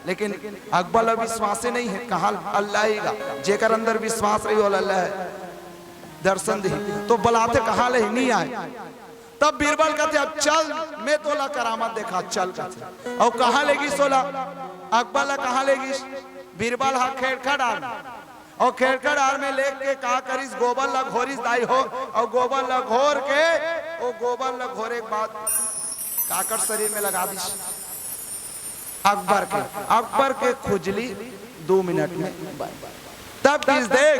लेकिन अकबर विश्वास नहीं है, कहा अल्लाह ही गा जेकर अंदर विश्वास रही हो अल्लाह है दर्शन दी, तो बलाते कहा ले नहीं आए। तब बीरबल कहते अब चल मैं तोला करामत देखा, चल कहते। और कहा लेगी सोला अकबर कहा लेगी, बीरबल हा खेड़खा डाल और खेड़खा डाल में लेके कहा करिस गोबर लग घोरिस दाई हो, और गोबर लग घोर के वो गोबर लग घोरे के बाद काकर शरीर में लगा दिस अकबर के खुजली 2 मिनट में। तब किस देख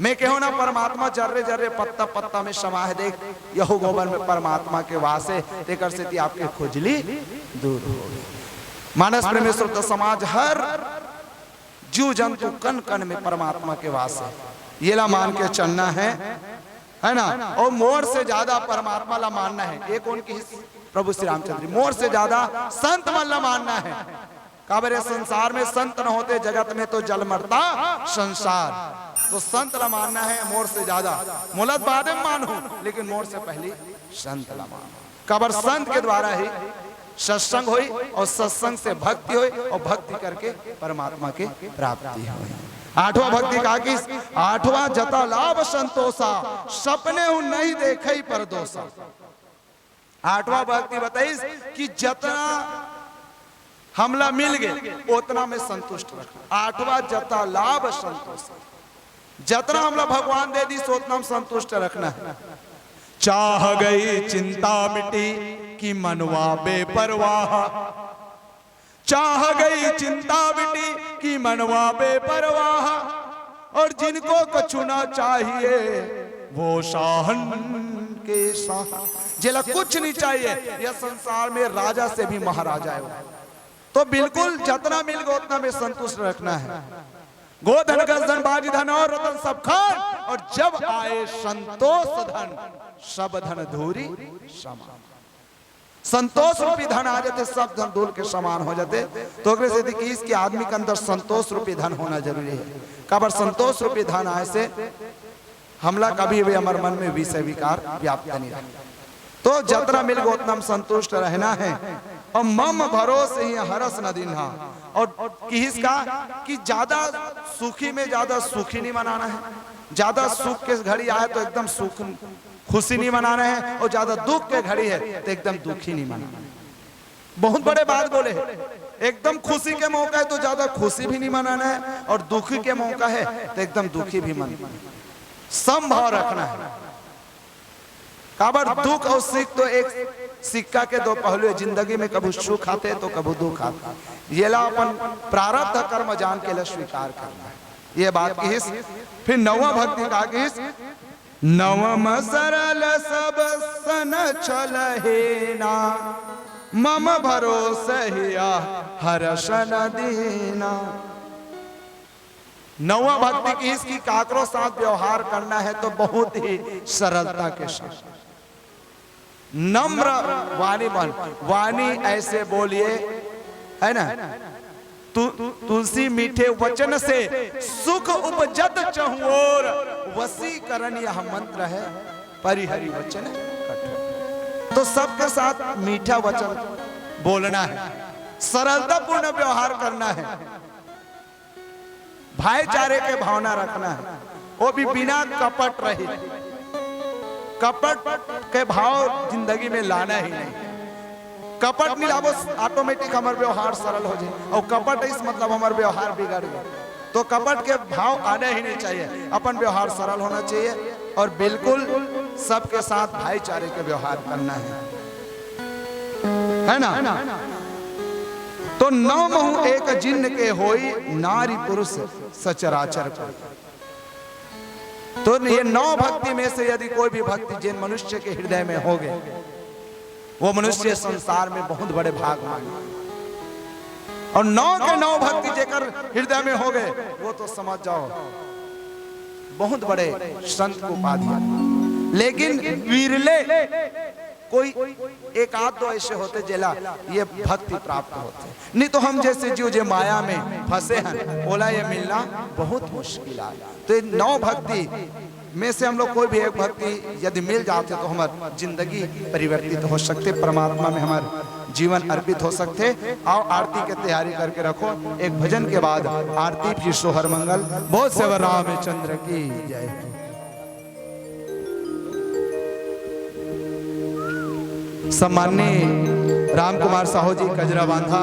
मैं कहो ना परमात्मा जर्रे जर्रे पत्ता पत्ता में समा है, देख यहो गोबर में परमात्मा के वास है, तेकर से थी आपके खुजली दूर हो गई। मानस प्रेमेश्वर तो समाज हर जीव जंतु कण कण में परमात्मा के वास है, ये ला मान के चलना है ना। और मोर से ज्यादा परमात्मा ला मानना है, ये कौन की प्रभु श्री रामचंद्र, मोर से ज्यादा संत मन ला मानना है। काबरे संसार में संत न होते जगत में तो जल मरता संसार, तो संत ला मानना है मोर से ज्यादा। मुलत बाद में मानू लेकिन मोर से पहले संत ला मानो। काबर संत के द्वारा ही सत्संग हुई और सत्संग से भक्ति हुई और भक्ति करके परमात्मा के प्राप्ति हुई। 8वां भक्ति का कि 8वां जता लाभ संतोषा, सपने हूं नहीं देखे पर दोषा। 8वां भक्ति बताइस कि जितना हमला मिल गए उतना में संतुष्ट रखना। 8वां जता लाभ संतोष, जितना हमला भगवान दे दी उतना हम संतुष्ट रखना है। चाह गई चिंता मिटी कि मनवा बेपरवाह, चाह गई चिंता मिटी कि मनवा बेपरवाह, और जिनको कछु ना चाहिए वो शाहन के शाह। जिला कुछ नहीं चाहिए, यह संसार में राजा से भी महाराजा है, तो बिल्कुल जितना मिल गया उतना में संतुष्ट रखना है। गोधन गजधन बाजी धन और रतन सब खान, और जब आए संतोष धन सब धन धूरी समान। संतोष रूपी धन आ जाते सब धन धूल के समान हो जाते। तो अगर से कि इसके आदमी के अंदर संतोष रूपी धन होना जरूरी है। काबर संतोष रूपी धन आए से हमला कभी भी हमारे मन में विषय विकार व्याप्त नहीं रहे। तो जितना मिल गया उतना संतुष्ट रहना है। और मम भरोसे ही हरस न दिन, और किसका कि ज्यादा सुखी में ज्यादा सुखी नहीं मनाना है, ज्यादा सुख के घड़ी आए तो एकदम सुख खुशी नहीं मनाना है, और ज्यादा दुख के घड़ी है तो एकदम दुखी नहीं मनाना है। बहुत बड़े बात बोले, एकदम खुशी के मौका है तो ज्यादा खुशी भी नहीं मनाना है, और दुखी के मौका है तो एकदम दुखी भी मनाना है। समभाव रखना है। काबर दुख और सुख तो एक सिक्का के 2 पहलू है। जिंदगी में कभी सुख आते तो कभी दुख आता, ये ला अपन प्रारब्ध कर्म जान के लिए स्वीकार करना है, ये बात की। फिर 9वां भक्ति का किस नवम सरल सब सन छलहेना, मम भरोसे हिया हर्षन दीना। 9वां भक्ति की इसकी काकरो साथ व्यवहार करना है तो बहुत ही सरलता के साथ नम्र वाणी बन, वाणी ऐसे बोलिए है ना, तुलसी मीठे वचन से सुख उपजत चहुओर, वसीकरण यह मंत्र है परिहरि वचन कठोर। तो सबके साथ मीठा वचन बोलना है, सरलता पूर्ण व्यवहार करना है, भाईचारे के भावना रखना है, वो भी बिना कपट रहित। कपट के भाव जिंदगी में लाना ही नहीं। कपट नहीं लाबो ऑटोमेटिक हमारा व्यवहार सरल हो जाए, और कपट इस मतलब हमारा व्यवहार बिगड़ गया। तो कपट के भाव आने ही नहीं चाहिए, अपन व्यवहार सरल होना चाहिए, और बिल्कुल सबके साथ भाईचारे के व्यवहार करना है ना। तो 9 महु एक जिन्न के होई, नारी पुरुष सचराचर को। तो ये 9 भक्ति में से यदि कोई भी भक्ति जिन मनुष्य के हृदय में हो गए, वो मनुष्य संसार में बहुत बड़े भाग मांगे। और 9 के 9 भक्ति जेकर हृदय में हो गए, वो तो समझ जाओ बहुत बड़े संत को उपाधि। लेकिन विरले कोई एक आध दो ऐसे होते जेला ये भक्ति प्राप्त होते, नहीं तो हम जैसे जीव जो माया में फंसे हैं बोला ये मिलना बहुत मुश्किल है। तो ये 9 भक्ति में से हम लोग कोई भी एक भक्ति यदि मिल जाते तो हमारी जिंदगी परिवर्तित हो सकते, परमात्मा में हमारा जीवन अर्पित हो सकते। आओ आरती की तैयारी करके रखो, एक भजन के बाद आरती फिर सोहर मंगल। बहुत से रामचंद्र की जय। सम्माननीय रामकुमार साहू जी कजरा बांधा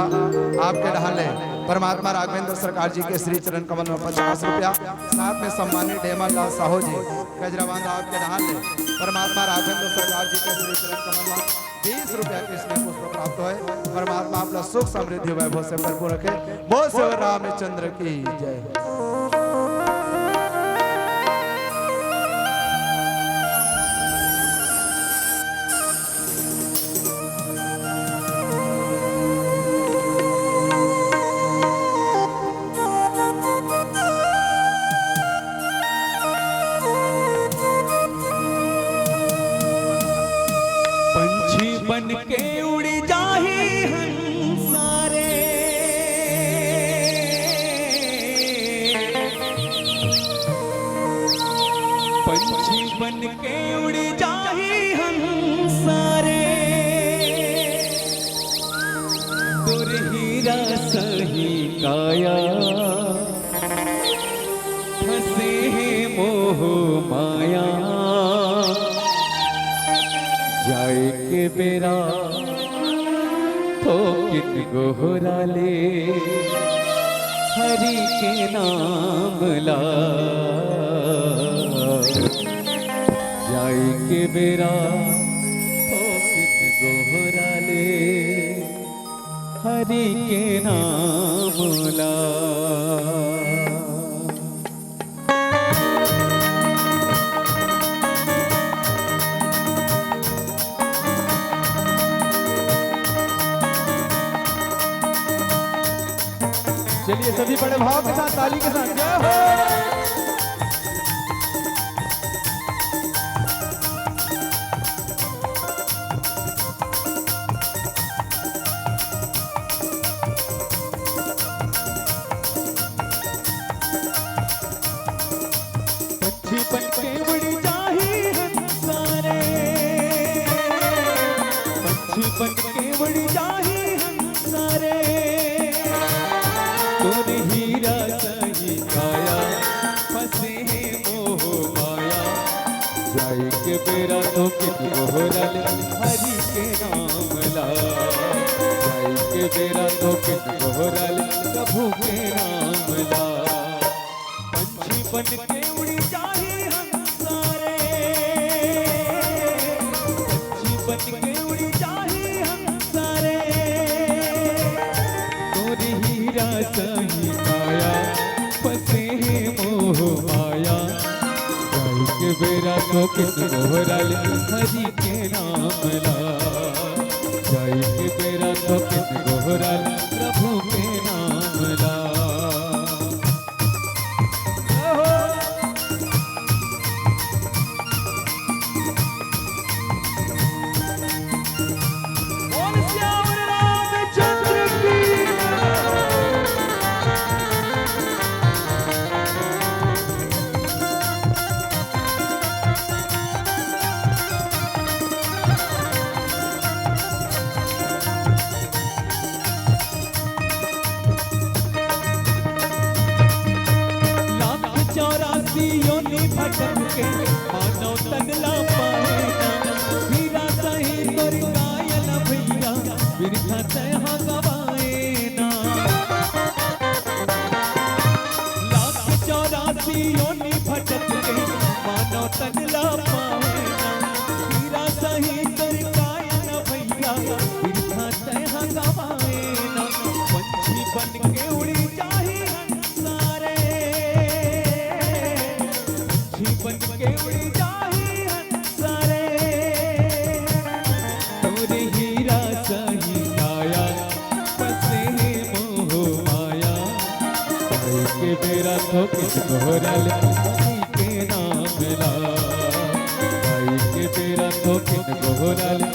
आपके ढाले परमात्मा राघवेंद्र सरकार जी के श्री चरण कमल में 50 रुपया, साथ में सम्माननीय डेमन लाल साहू जी कजरा बांधा आपके ढाले परमात्मा राघवेंद्र सरकार जी के श्री चरण कमल में 20 रुपया के स्नेह पुष्प प्राप्त हुए। परमात्मा आपका सुख समृद्धि वैभव से भरपूर रखे। बोल से रामचंद्र की जय। बन के उड़ जाही हंसारे, पंछी बन के उड़ जाही हंसारे, तुर हीरा सही काया फंसे हैं मोह माया, जाए के बेरा तो किन गोहरा ले, हरि के नाम ला, जाए के बेरा तो किन गोहरा ले, हरि के नाम ला। चलिए सभी बड़े भाव के साथ ताली के साथ जय हो। पंछी बन के उड़ जाही हंसारे, पंछी बन के उड़ जाही हंसारे, तुर हीरा सही काया फंसे हैं मोह माया, जाए के बेरा तो किन गोहरा ले, हरि के नाम ला, जाए के बेरा तो किन गोहरा ले, प्रभु के नाम ला। पंछी बन के उड़ जाही हंसारे, पंछी बन के उड़ जाही हंसारे, तुर हीरा सही काया फंसे हैं मोह माया, जाए के बेरा तो किन गोहरा ले, हरि के नाम ला, जाए के बेरा तो किन गोहरा ले, प्रभु के नाम ला। भटक के मानव तगला पाएगा, हीरा सही तोर गायल भैया, बिरखा तह गवाए ना। लाख 84 योनि भटक के मानव तगला पाएगा, हीरा सही तोर गायल भैया, बिरखा तह गवाए ना। पंछी बन के उड़ी जाही हंसारे, बन के उड़ जाही हंसारे, तुर हीरा सही काया फंसे हैं मोह माया, जाए के बेरा तो किन गोहरा ले, हरि के नाम ला, जाए के बेरा तो किन गोहरा ले,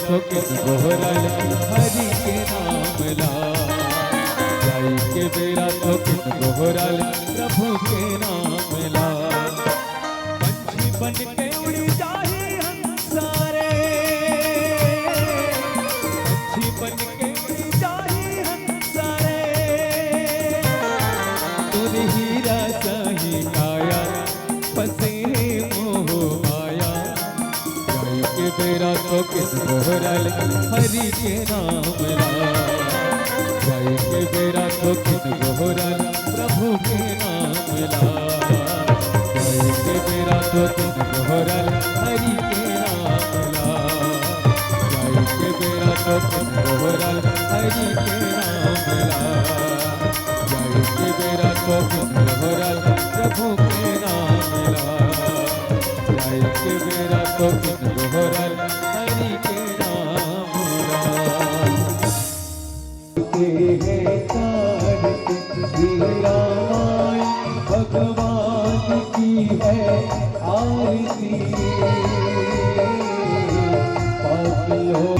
तो किन गोहरल हरि के नाम ला, जाई के बेरा तो किन गोहरल प्रभु के नाम ला। पंछी बन के उड़ी जाए हंसारे, पंछी बन के उड़ी जाए हंसारे, तुर हीरा सही काया फसे मोह माया, जाई के बेरा तो किन गोहरल हरि के नाम ला, जाई के बेरा तो किन गोहरल प्रभु के नाम ला, जाई के बेरा तो किन गोहरल हरि के नाम ला, जाई के बेरा तो किन गोहरल हरि के नाम ला, जाई के बेरा तो किन गोहरल प्रभु के नाम ला, जाई के बेरा तो किन गोहरल हरि के नाम ला। भगवान की है आरती, पापियों